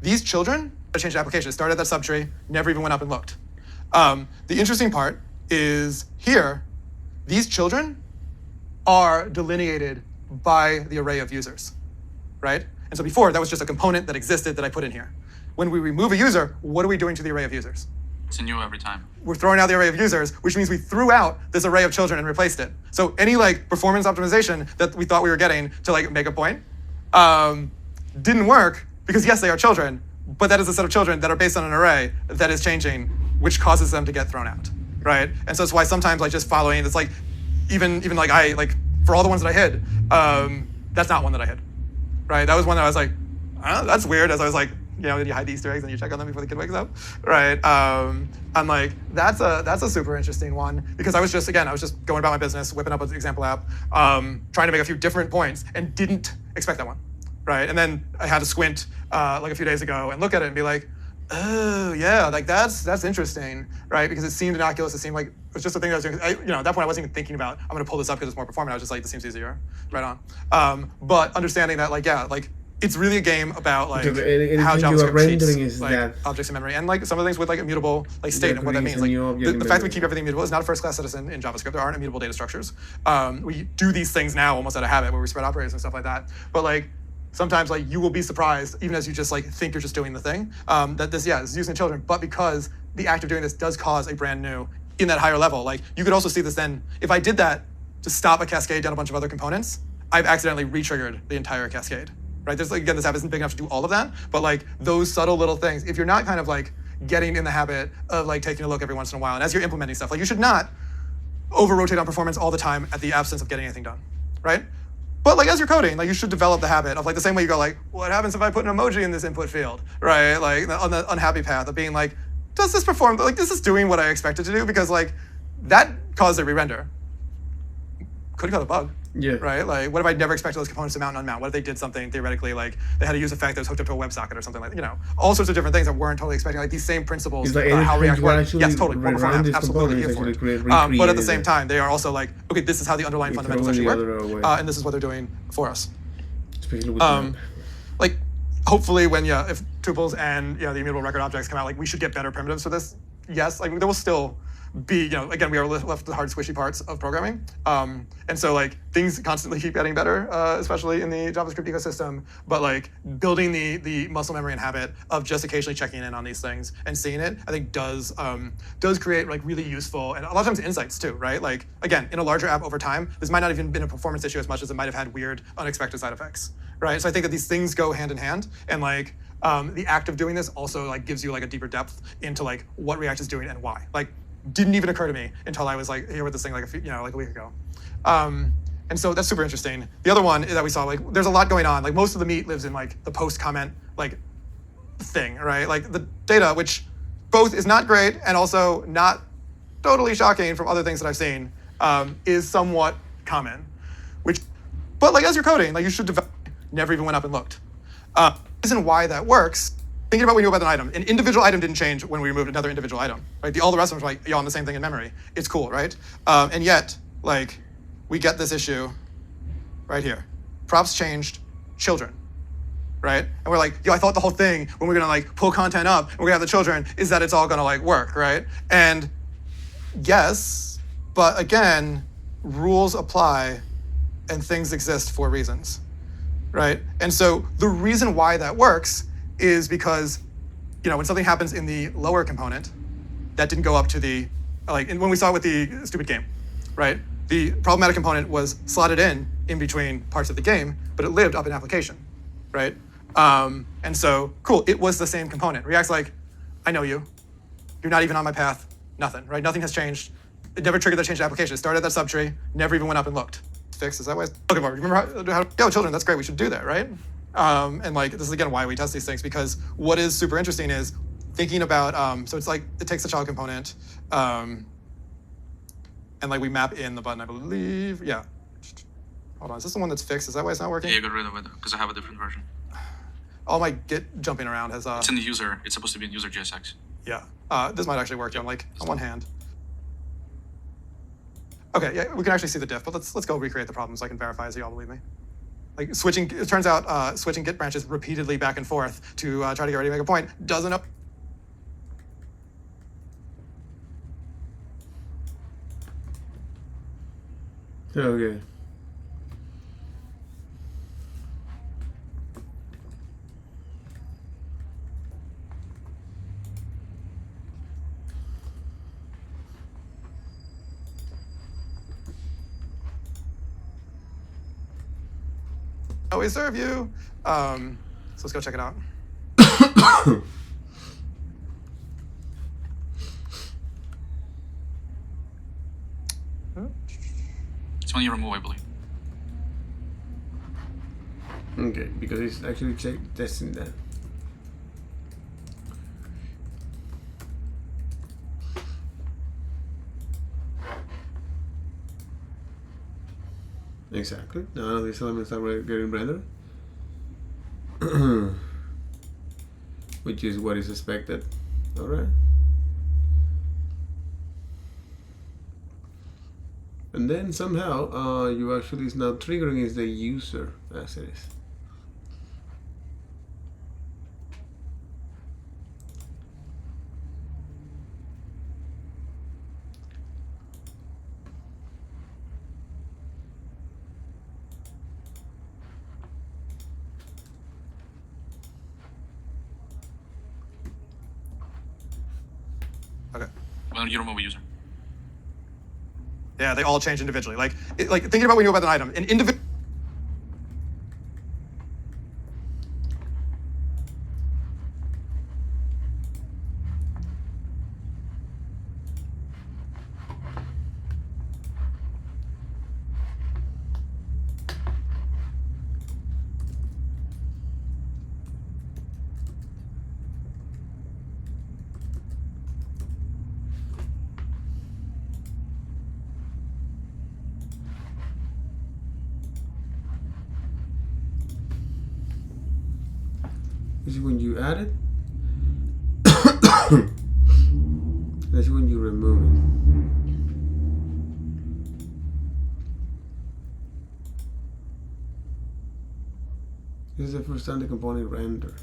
these children changed the application. It started that subtree, never even went up and looked. The interesting part is here, these children are delineated by the array of users, right? And so before, that was just a component that existed that I put in here. When we remove a user, what are we doing to the array of users? It's a new every time. We're throwing out the array of users, which means we threw out this array of children and replaced it. So any like performance optimization that we thought we were getting to like make a point didn't work because yes, they are children, but that is a set of children that are based on an array that is changing, which causes them to get thrown out, right? And so it's why sometimes like just following, it's like even like I like for all the ones that I hid, that's not one that I hid, right? That was one that I was like, oh, that's weird. As I was like, you know, you hide the Easter eggs and you check on them before the kid wakes up, right? I'm like, that's a super interesting one because I was just going about my business, whipping up an example app, trying to make a few different points and didn't expect that one, right? And then I had to squint like a few days ago and look at it and be like, oh yeah, like that's interesting, right? Because it seemed innocuous. It seemed like it was just a thing that I was doing. At that point I wasn't even thinking about I'm going to pull this up because it's more performant. I was just like, this seems easier, right on. But understanding that like yeah, like it's really a game about like how JavaScript treats like objects in memory and like some of the things with like immutable like state and what that means. Like the fact that we keep everything immutable is not a first-class citizen in JavaScript. There aren't immutable data structures. We do these things now almost out of habit where we spread operators and stuff like that. But like sometimes like you will be surprised even as you just like think you're just doing the thing that this is using children. But because the act of doing this does cause a brand new in that higher level. Like you could also see this then if I did that to stop a cascade down a bunch of other components, I've accidentally re-triggered the entire cascade. Right? There's like, again, this app isn't big enough to do all of that, but like those subtle little things, if you're not kind of like getting in the habit of like taking a look every once in a while, and as you're implementing stuff, like you should not over-rotate on performance all the time at the absence of getting anything done, right? But like as you're coding, like you should develop the habit of like the same way you go like, what happens if I put an emoji in this input field, right? Like on the unhappy path of being like, does this perform, like this is doing what I expected to do because like that caused a re-render. Could have got a bug. Yeah. Right? Like, what if I never expected those components to mount and unmount? What if they did something theoretically, like they had a use effect that was hooked up to a WebSocket or something like, all sorts of different things that weren't totally expecting. Like these same principles, like how React works. Yes, totally. Run Absolutely here for it. But at the same time, they are also like, okay, this is how the underlying fundamentals actually work, and this is what they're doing for us. Like, hopefully, if tuples and the immutable record objects come out, like we should get better primitives for this. Yes, like there will still be, again, we are left with the hard squishy parts of programming. And so like things constantly keep getting better, especially in the JavaScript ecosystem, but like building the muscle memory and habit of just occasionally checking in on these things and seeing it, I think does create like really useful and a lot of times insights too, right? Like again, in a larger app over time, this might not even been a performance issue as much as it might have had weird, unexpected side effects, right? So I think that these things go hand in hand and like the act of doing this also like gives you like a deeper depth into like what React is doing and why. Like didn't even occur to me until I was like here with this thing like a week ago. And so that's super interesting. The other one is that we saw like there's a lot going on. Like most of the meat lives in like the post comment like thing, right? Like the data, which both is not great and also not totally shocking from other things that I've seen, is somewhat common. But like as you're coding, like you should develop. Never even went up and looked. The reason why that works. Thinking about when you go about an item, an individual item didn't change when we removed another individual item, right? All the rest of them were like, on the same thing in memory. It's cool, right? And yet, like, we get this issue right here. Props changed, children, right? And we're like, I thought the whole thing when we're gonna like pull content up and we're gonna have the children is that it's all gonna like work, right? And yes, but again, rules apply and things exist for reasons, right? And so the reason why that works is because, when something happens in the lower component, that didn't go up to the, like when we saw it with the stupid game, right? The problematic component was slotted in between parts of the game, but it lived up in application, right? And so, cool, it was the same component. React's like, I know you. You're not even on my path. Nothing, right? Nothing has changed. It never triggered that change in application. It started at that subtree, never even went up and looked. Fixed, is that what I was looking for? Remember how yo, children, that's great, we should do that, right? And like, this is again why we test these things, because what is super interesting is thinking about, so it's like, it takes the child component, and like we map in the button, I believe, yeah. Hold on, is this the one that's fixed? Is that why it's not working? Yeah, you got rid of it because I have a different version. All my Git jumping around has, It's in the user. It's supposed to be in user JSX. yeah. This might actually work on like, on one hand. Okay, yeah, we can actually see the diff, but let's go recreate the problem so I can verify so you all believe me. Like switching, it turns out switching Git branches repeatedly back and forth to try to get ready to make a point doesn't. Okay. Always serve you. So let's go check it out. It's when you remove, I believe. Okay, because it's actually testing that. Exactly. None of these elements are getting rendered, which is what is expected. All right. And then somehow you actually is now triggering is the user as it is. Okay. When you remove a user. Yeah, they all change individually. Like thinking about when you go about an item, an individual. This is when you add it. That's when you remove it. This is the first time the component render.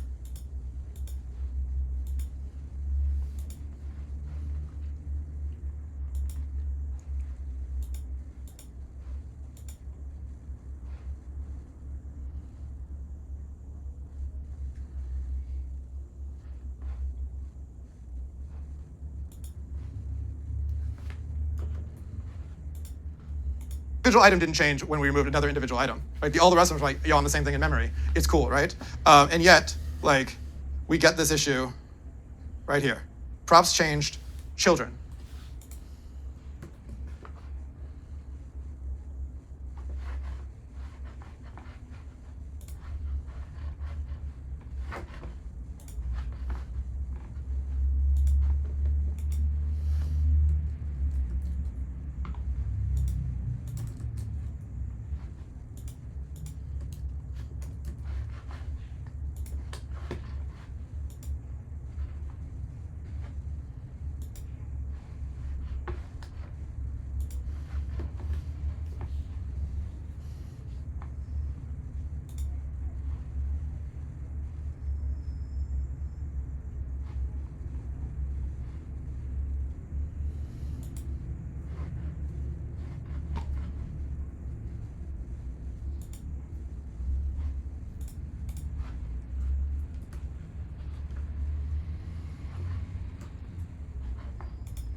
Individual item didn't change when we removed another individual item. Like all the rest of them were like, yo, I'm the same thing in memory. It's cool, right? And yet, like, we get this issue right here. Props changed, children.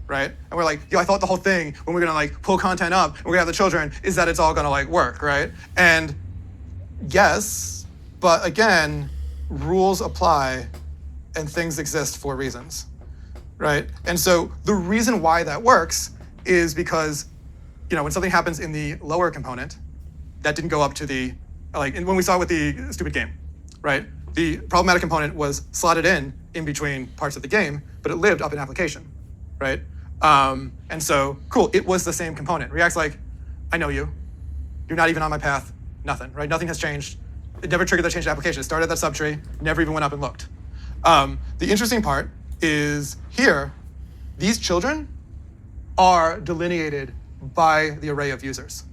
Right? And we're like, yo, I thought the whole thing when we're gonna like pull content up and we're gonna have the children is that it's all gonna like work, right? And yes, but again, rules apply and things exist for reasons, right? And so the reason why that works is because, when something happens in the lower component, that didn't go up to the, when we saw it with the stupid game, right? The problematic component was slotted in between parts of the game, but it lived up in application, right? And so, cool, it was the same component. React's like, I know you. You're not even on my path. Nothing, right? Nothing has changed. It never triggered that change in application. It started that subtree, never even went up and looked. The interesting part is here, these children are delineated by the array of users,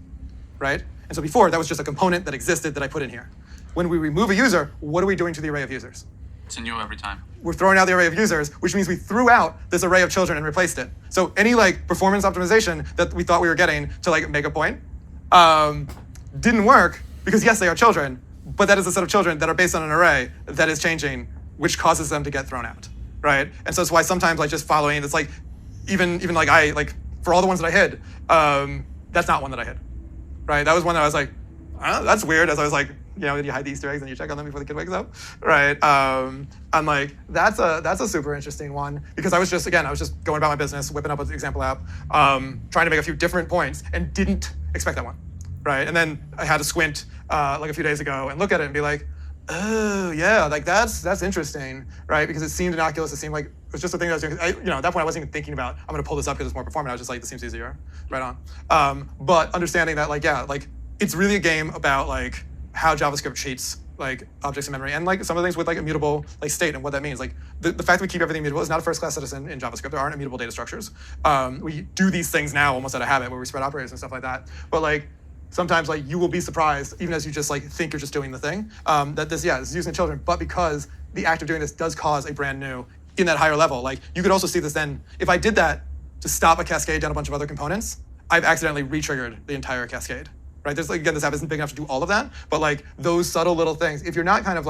right? And so before, that was just a component that existed that I put in here. When we remove a user, what are we doing to the array of users? It's a new every time. We're throwing out the array of users, which means we threw out this array of children and replaced it. So any performance optimization that we thought we were getting to make a point didn't work because yes, they are children, but that is a set of children that are based on an array that is changing, which causes them to get thrown out, right? And so it's why sometimes just following, it's even for all the ones that I hid, that's not one that I hid, right? That was one that I was like, oh, that's weird. As I was you hide the Easter eggs and you check on them before the kid wakes up, right? I'm like, that's a super interesting one because I was just going about my business, whipping up an example app, trying to make a few different points and didn't expect that one, right? And then I had to squint a few days ago and look at it and be like, oh yeah, that's interesting, right? Because it seemed innocuous. It seemed like it was just a thing that I was doing. At that point, I wasn't even thinking about I'm going to pull this up because it's more performant. I was just like, this seems easier, right on. But understanding that it's really a game about how JavaScript treats objects in memory and some of the things with immutable state and what that means. The fact that we keep everything immutable is not a first-class citizen in JavaScript. There aren't immutable data structures. We do these things now almost out of habit where we spread operators and stuff like that. But sometimes you will be surprised even as you just think you're just doing the thing that this is using children. But because the act of doing this does cause a brand new in that higher level. You could also see this then if I did that to stop a cascade down a bunch of other components, I've accidentally re-triggered the entire cascade. Right? There's again, this app isn't big enough to do all of that, but those subtle little things, if you're not kind of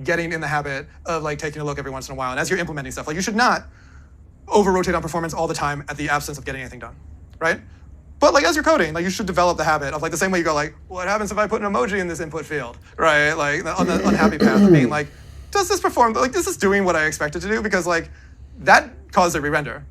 getting in the habit of taking a look every once in a while, and as you're implementing stuff, you should not over-rotate on performance all the time at the absence of getting anything done, right? But as you're coding, you should develop the habit of the same way you go what happens if I put an emoji in this input field, right? On the unhappy path of being does this perform, is this doing what I expect it to do? Because that caused a re-render.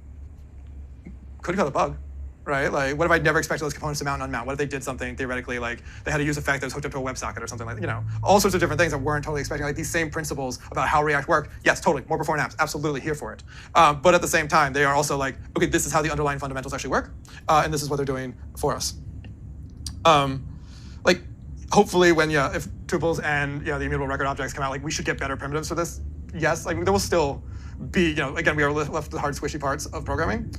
Could cause a bug. Right? What if I never expected those components to mount and unmount? What if they did something theoretically, they had a use effect that was hooked up to a WebSocket or something all sorts of different things that weren't totally expecting. These same principles about how React work. Yes, totally. More performant apps. Absolutely here for it. But at the same time, they are also okay, this is how the underlying fundamentals actually work. And this is what they're doing for us. Hopefully when, if tuples and, the immutable record objects come out, we should get better primitives for this. Yes, there will still be, again, we are left with the hard squishy parts of programming.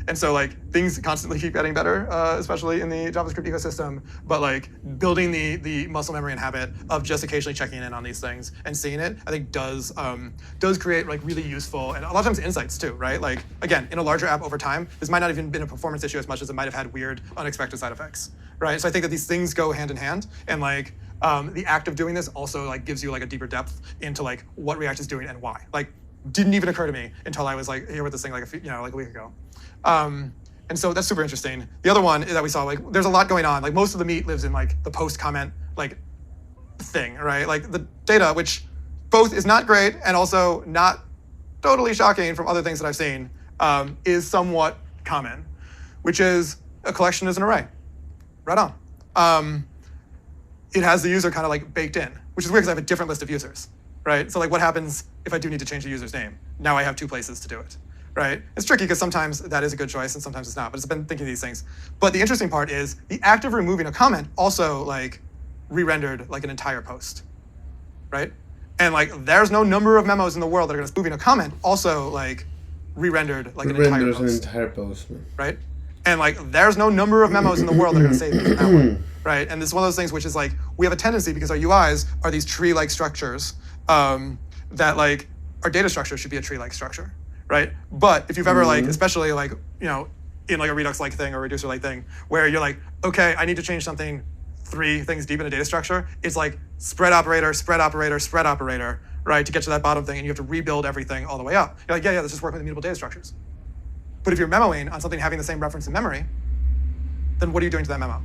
And so things constantly keep getting better, especially in the JavaScript ecosystem, but building the muscle memory and habit of just occasionally checking in on these things and seeing it, I think does create really useful and a lot of times insights too, right? Again, in a larger app over time, this might not even been a performance issue as much as it might have had weird, unexpected side effects, right? So I think that these things go hand in hand and the act of doing this also gives you a deeper depth into what React is doing and why. Didn't even occur to me until I was here with this thing a week ago. And so that's super interesting. The other one that we saw, there's a lot going on. Most of the meat lives in the post comment thing, right? The data, which both is not great and also not totally shocking from other things that I've seen, is somewhat common, which is a collection is an array. Right on. It has the user kind of baked in, which is weird because I have a different list of users. Right? So what happens if I do need to change the user's name? Now I have two places to do it, right? It's tricky because sometimes that is a good choice and sometimes it's not, but it's been thinking of these things. But the interesting part is the act of removing a comment also re-rendered an entire post, right? And there's no number of memos in the world that are going to moving a comment also re-rendered an entire post. An entire post, right? And there's no number of memos in the world that are going to save it that way, right? And this is one of those things which is we have a tendency because our UIs are these tree-like structures that our data structure should be a tree-like structure, right? But if you've ever especially in a Redux-like thing or reducer-like thing, where you're okay, I need to change something 3 things deep in a data structure, it's spread operator, spread operator, spread operator, right, to get to that bottom thing, and you have to rebuild everything all the way up. You're yeah, let's just work with immutable data structures. But if you're memoing on something having the same reference in memory, then what are you doing to that memo?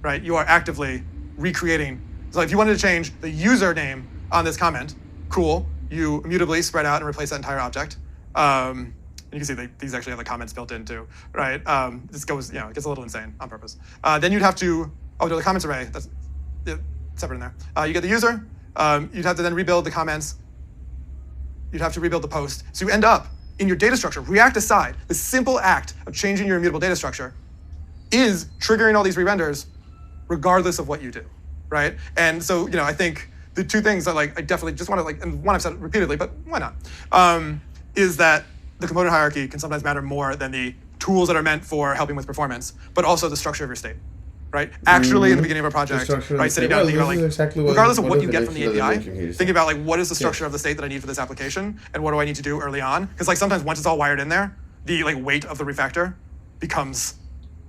Right? You are actively recreating. So if you wanted to change the username on this comment. Cool. You immutably spread out and replace that entire object. And you can see these actually have the comments built in too, right? This goes, it gets a little insane on purpose. Then you'd have to, the comments array, that's separate in there. You get the user. You'd have to then rebuild the comments. You'd have to rebuild the post. So you end up in your data structure, React aside, the simple act of changing your immutable data structure is triggering all these re-renders regardless of what you do, right? And so, I think the two things that I definitely just want to and one I've said repeatedly, but why not, is that the component hierarchy can sometimes matter more than the tools that are meant for helping with performance, but also the structure of your state, right? Actually, in the beginning of a project, right, sitting down and thinking about exactly regardless of what you get from the that API, mentioned here. thinking about what is the structure of the state that I need for this application, and what do I need to do early on? Because sometimes once it's all wired in there, the weight of the refactor becomes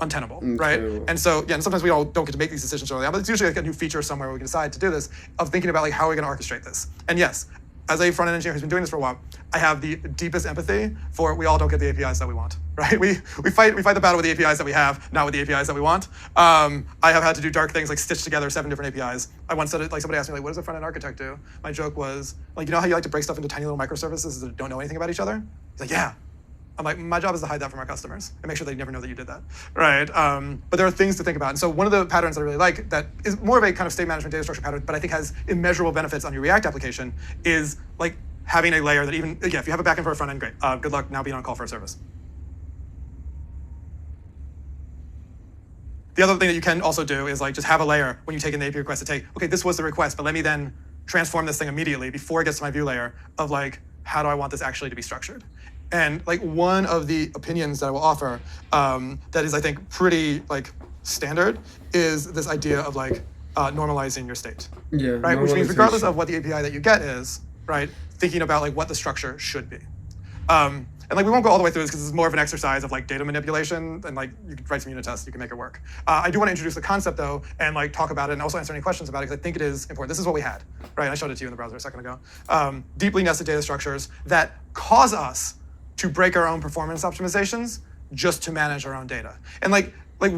untenable, right? And so, and sometimes we all don't get to make these decisions early on, but it's usually a new feature somewhere where we can decide to do this, of thinking about how are we going to orchestrate this. And yes, as a front-end engineer who's been doing this for a while, I have the deepest empathy for we all don't get the APIs that we want, right? We fight the battle with the APIs that we have, not with the APIs that we want. I have had to do dark things like stitch together 7 different APIs. I once said it, somebody asked me, what does a front-end architect do? My joke was, you know how you like to break stuff into tiny little microservices that don't know anything about each other? He's like, yeah. I'm like, my job is to hide that from our customers and make sure they never know that you did that, right? But there are things to think about. And so one of the patterns that I really like that is more of a kind of state management data structure pattern, but I think has immeasurable benefits on your React application is having a layer that even, if you have a backend for a front end, great. Good luck now being on call for a service. The other thing that you can also do is just have a layer when you take in the API request to take, okay, this was the request, but let me then transform this thing immediately before it gets to my view layer of how do I want this actually to be structured? And one of the opinions that I will offer that is, I think, pretty standard is this idea of normalizing your state. Yeah. Right, which means regardless of what the API that you get is, right, thinking about what the structure should be. And we won't go all the way through this because it's more of an exercise of data manipulation, and you can write some unit tests, you can make it work. I do want to introduce the concept though, and talk about it, and also answer any questions about it because I think it is important. This is what we had, right? I showed it to you in the browser a second ago. Deeply nested data structures that cause us to break our own performance optimizations just to manage our own data. And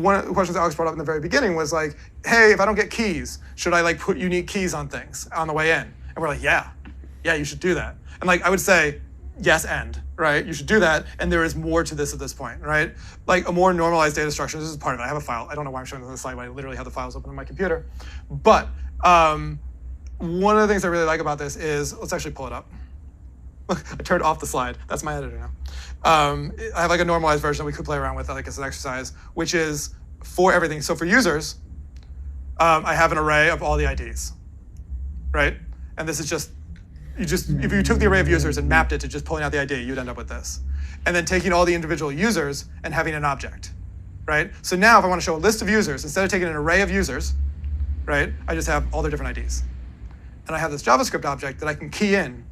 one of the questions Alex brought up in the very beginning was hey, if I don't get keys, should I put unique keys on things on the way in? And we're yeah, you should do that. And I would say, yes, right? You should do that, and there is more to this at this point, right? A more normalized data structure, this is part of it. I have a file. I don't know why I'm showing this on the slide, but I literally have the files open on my computer. But one of the things I really like about this is, let's actually pull it up. Look, I turned off the slide. That's my editor now. I have a normalized version that we could play around with as an exercise, which is for everything. So for users, I have an array of all the IDs, right? And this is just, if you took the array of users and mapped it to just pulling out the ID, you'd end up with this. And then taking all the individual users and having an object, right? So now if I want to show a list of users, instead of taking an array of users, right, I just have all their different IDs. And I have this JavaScript object that I can key in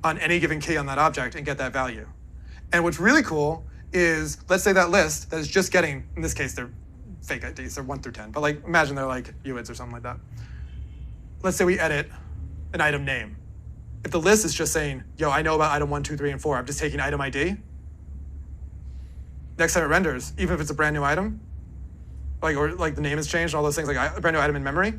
on any given key on that object and get that value. And what's really cool is, let's say that list that is just getting, in this case, they're fake IDs, they're 1 through 10, but imagine they're UIDs or something like that. Let's say we edit an item name. If the list is just saying, yo, I know about item 1, 2, 3, and 4, I'm just taking item ID, next time it renders, even if it's a brand new item, or the name has changed and all those things, a brand new item in memory,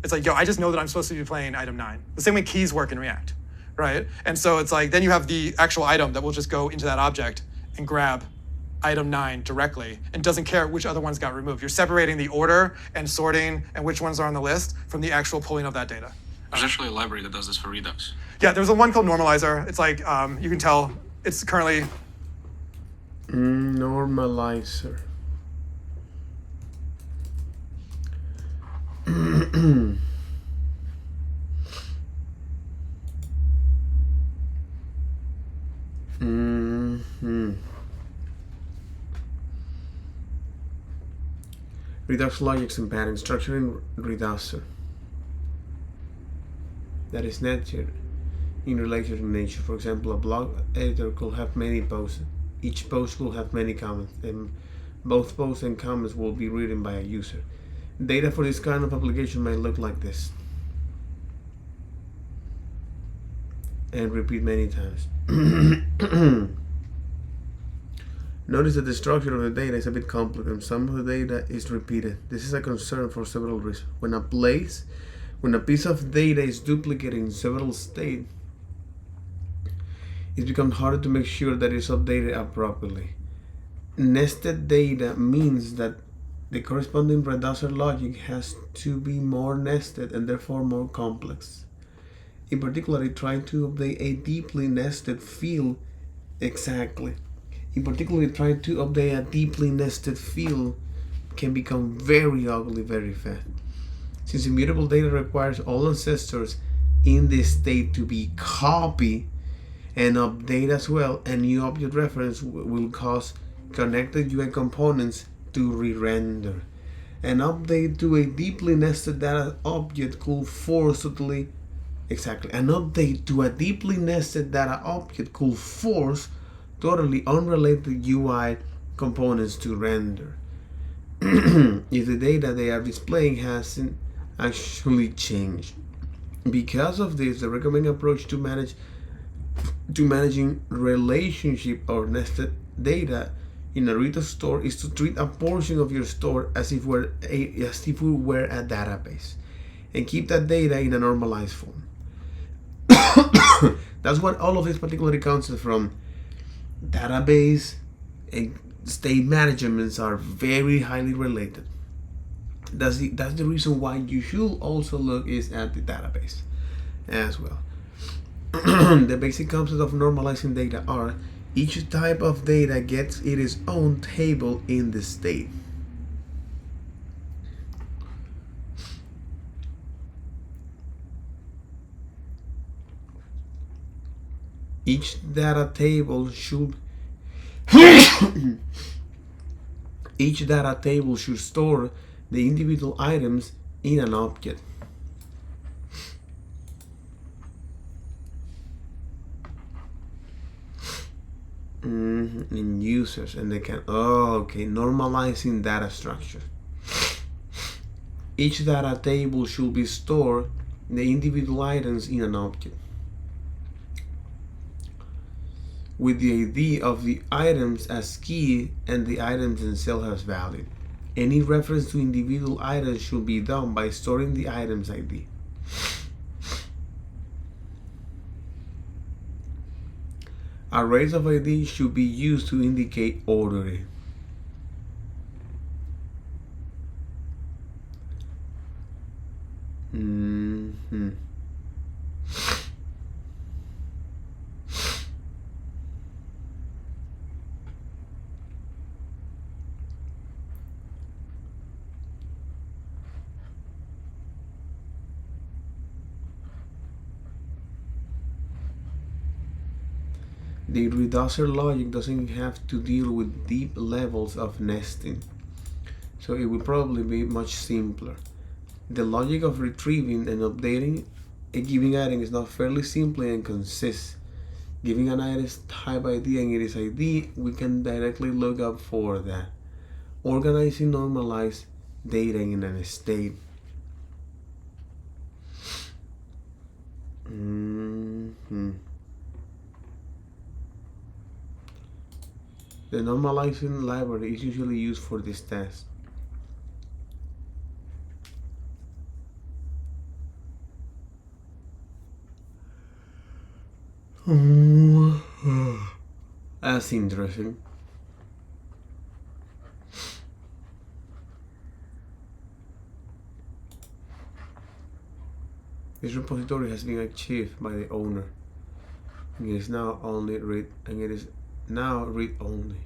it's yo, I just know that I'm supposed to be playing item 9. The same way keys work in React. Right? And so it's then you have the actual item that will just go into that object and grab item 9 directly and doesn't care which other ones got removed. You're separating the order and sorting and which ones are on the list from the actual pulling of that data. There's actually a library that does this for Redux. Yeah, there's one called Normalizer. It's you can tell it's currently... Normalizer. Redux logics and patterns structuring Reducer. That is nature in relation to nature. For example, a blog editor could have many posts. Each post will have many comments, and both posts and comments will be written by a user. Data for this kind of application might look like this. And repeat many times. Notice that the structure of the data is a bit complex and some of the data is repeated. This is a concern for several reasons. When a place When a piece of data is duplicated in several states, it becomes harder to make sure that it's updated appropriately. Nested data means that the corresponding reducer logic has to be more nested and therefore more complex. In particular, trying to update a deeply nested field exactly. In particular, trying to update a deeply nested field can become very ugly very fast. Since immutable data requires all ancestors in the state to be copied and update as well, a new object reference will cause connected UI components to re-render. An update to a deeply nested data object could force totally exactly. An update to a deeply nested data object could force totally unrelated UI components to render. If the data they are displaying hasn't actually changed. Because of this, the recommended approach to managing relationship or nested data in a Redux store is to treat a portion of your store as if it were a database, and keep that data in a normalized form. That's what all of this particularly comes from. Database and state managements are very highly related. That's the reason why you should also look is at the database as well. The basic concepts of normalizing data are: each type of data gets its own table in the state. Each data table should each data table should store the individual items in an object. In users, and they can normalizing data structure. Each data table should be stored the individual items in an object with the ID of the items as key and the items themselves as valid. Any reference to individual items should be done by storing the item's ID. Arrays of ID should be used to indicate ordering. The reducer logic doesn't have to deal with deep levels of nesting, so it will probably be much simpler. The logic of retrieving and updating a given item is not fairly simple and consists. Giving an item's type ID and its ID, we can directly look up for that. Organizing normalized data in a state. The normalizing library is usually used for this task. That's interesting. This repository has been achieved by the owner. And it is now read only.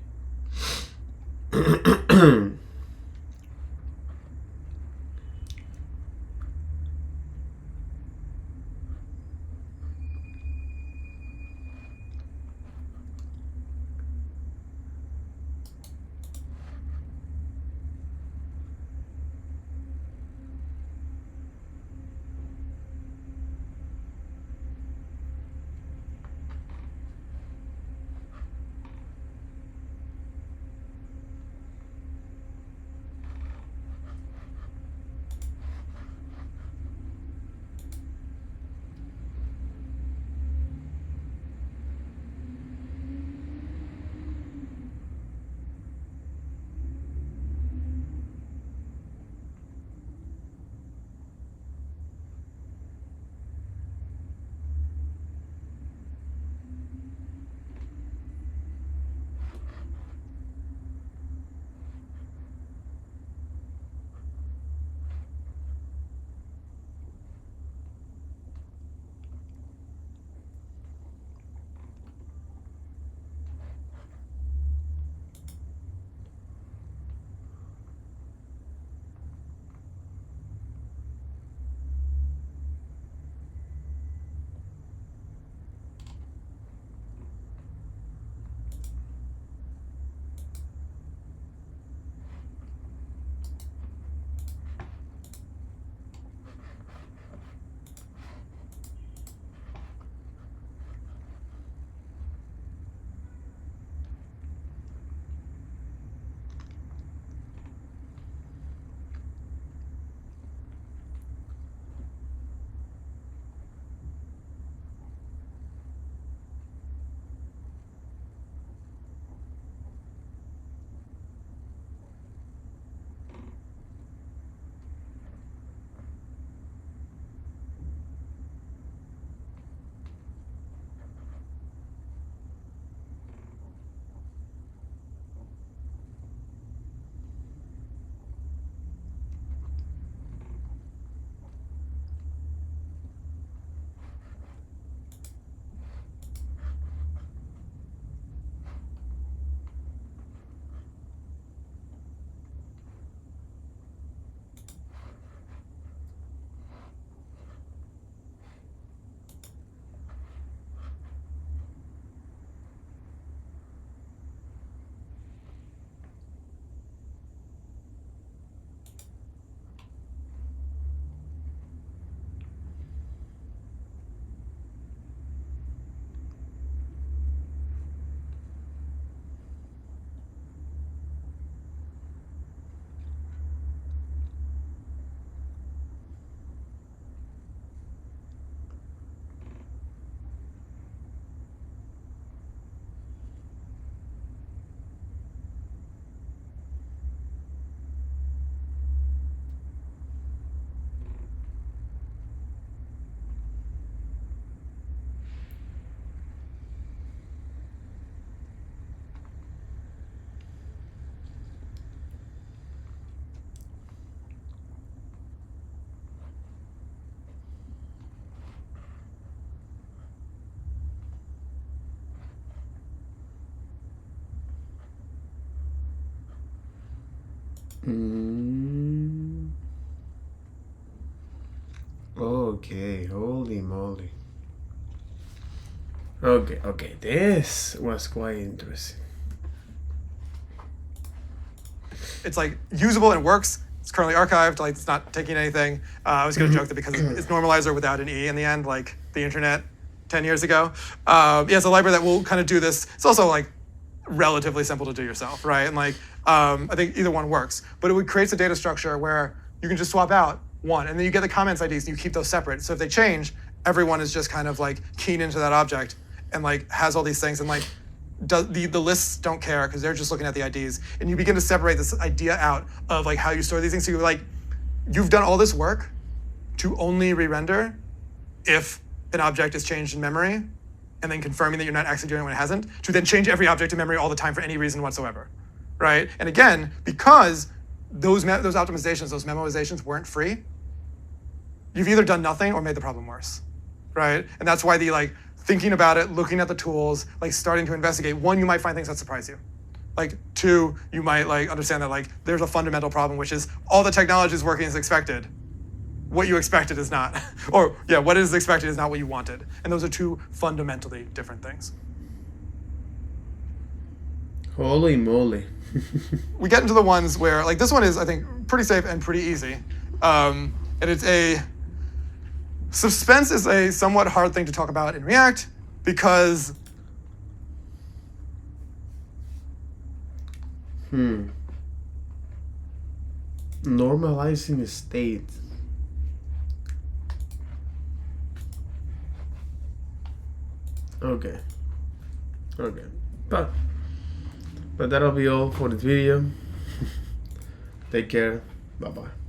Okay, holy moly. Okay, this was quite interesting. It's like usable and it works. It's currently archived, like it's not taking anything. I was going to joke that because it's normalizer without an E in the end, like the internet 10 years ago. Yeah, it's a library that will kind of do this. It's also like relatively simple to do yourself, right? And like, I think either one works. But it creates a data structure where you can just swap out one, and then you get the comments IDs and you keep those separate. So if they change, everyone is just kind of like keyed into that object and like has all these things, and like the lists don't care because they're just looking at the IDs, and you begin to separate this idea out of like how you store these things. So you're like, you've done all this work to only re-render if an object is changed in memory, and then confirming that you're not actually doing it when it hasn't, to then change every object in memory all the time for any reason whatsoever, right? And again, because those optimizations, those memorizations weren't free, you've either done nothing or made the problem worse, right? And that's why the like thinking about it, looking at the tools, like starting to investigate. One, you might find things that surprise you. Like two, you might like understand that like there's a fundamental problem, which is all the technology is working as expected. What you expected is not, or yeah, what is expected is not what you wanted. And those are two fundamentally different things. Holy moly. We get into the ones where, like this one is, I think, pretty safe and pretty easy. And it's suspense is a somewhat hard thing to talk about in React because Normalizing state. Okay. But that'll be all for this video. Take care. Bye-bye.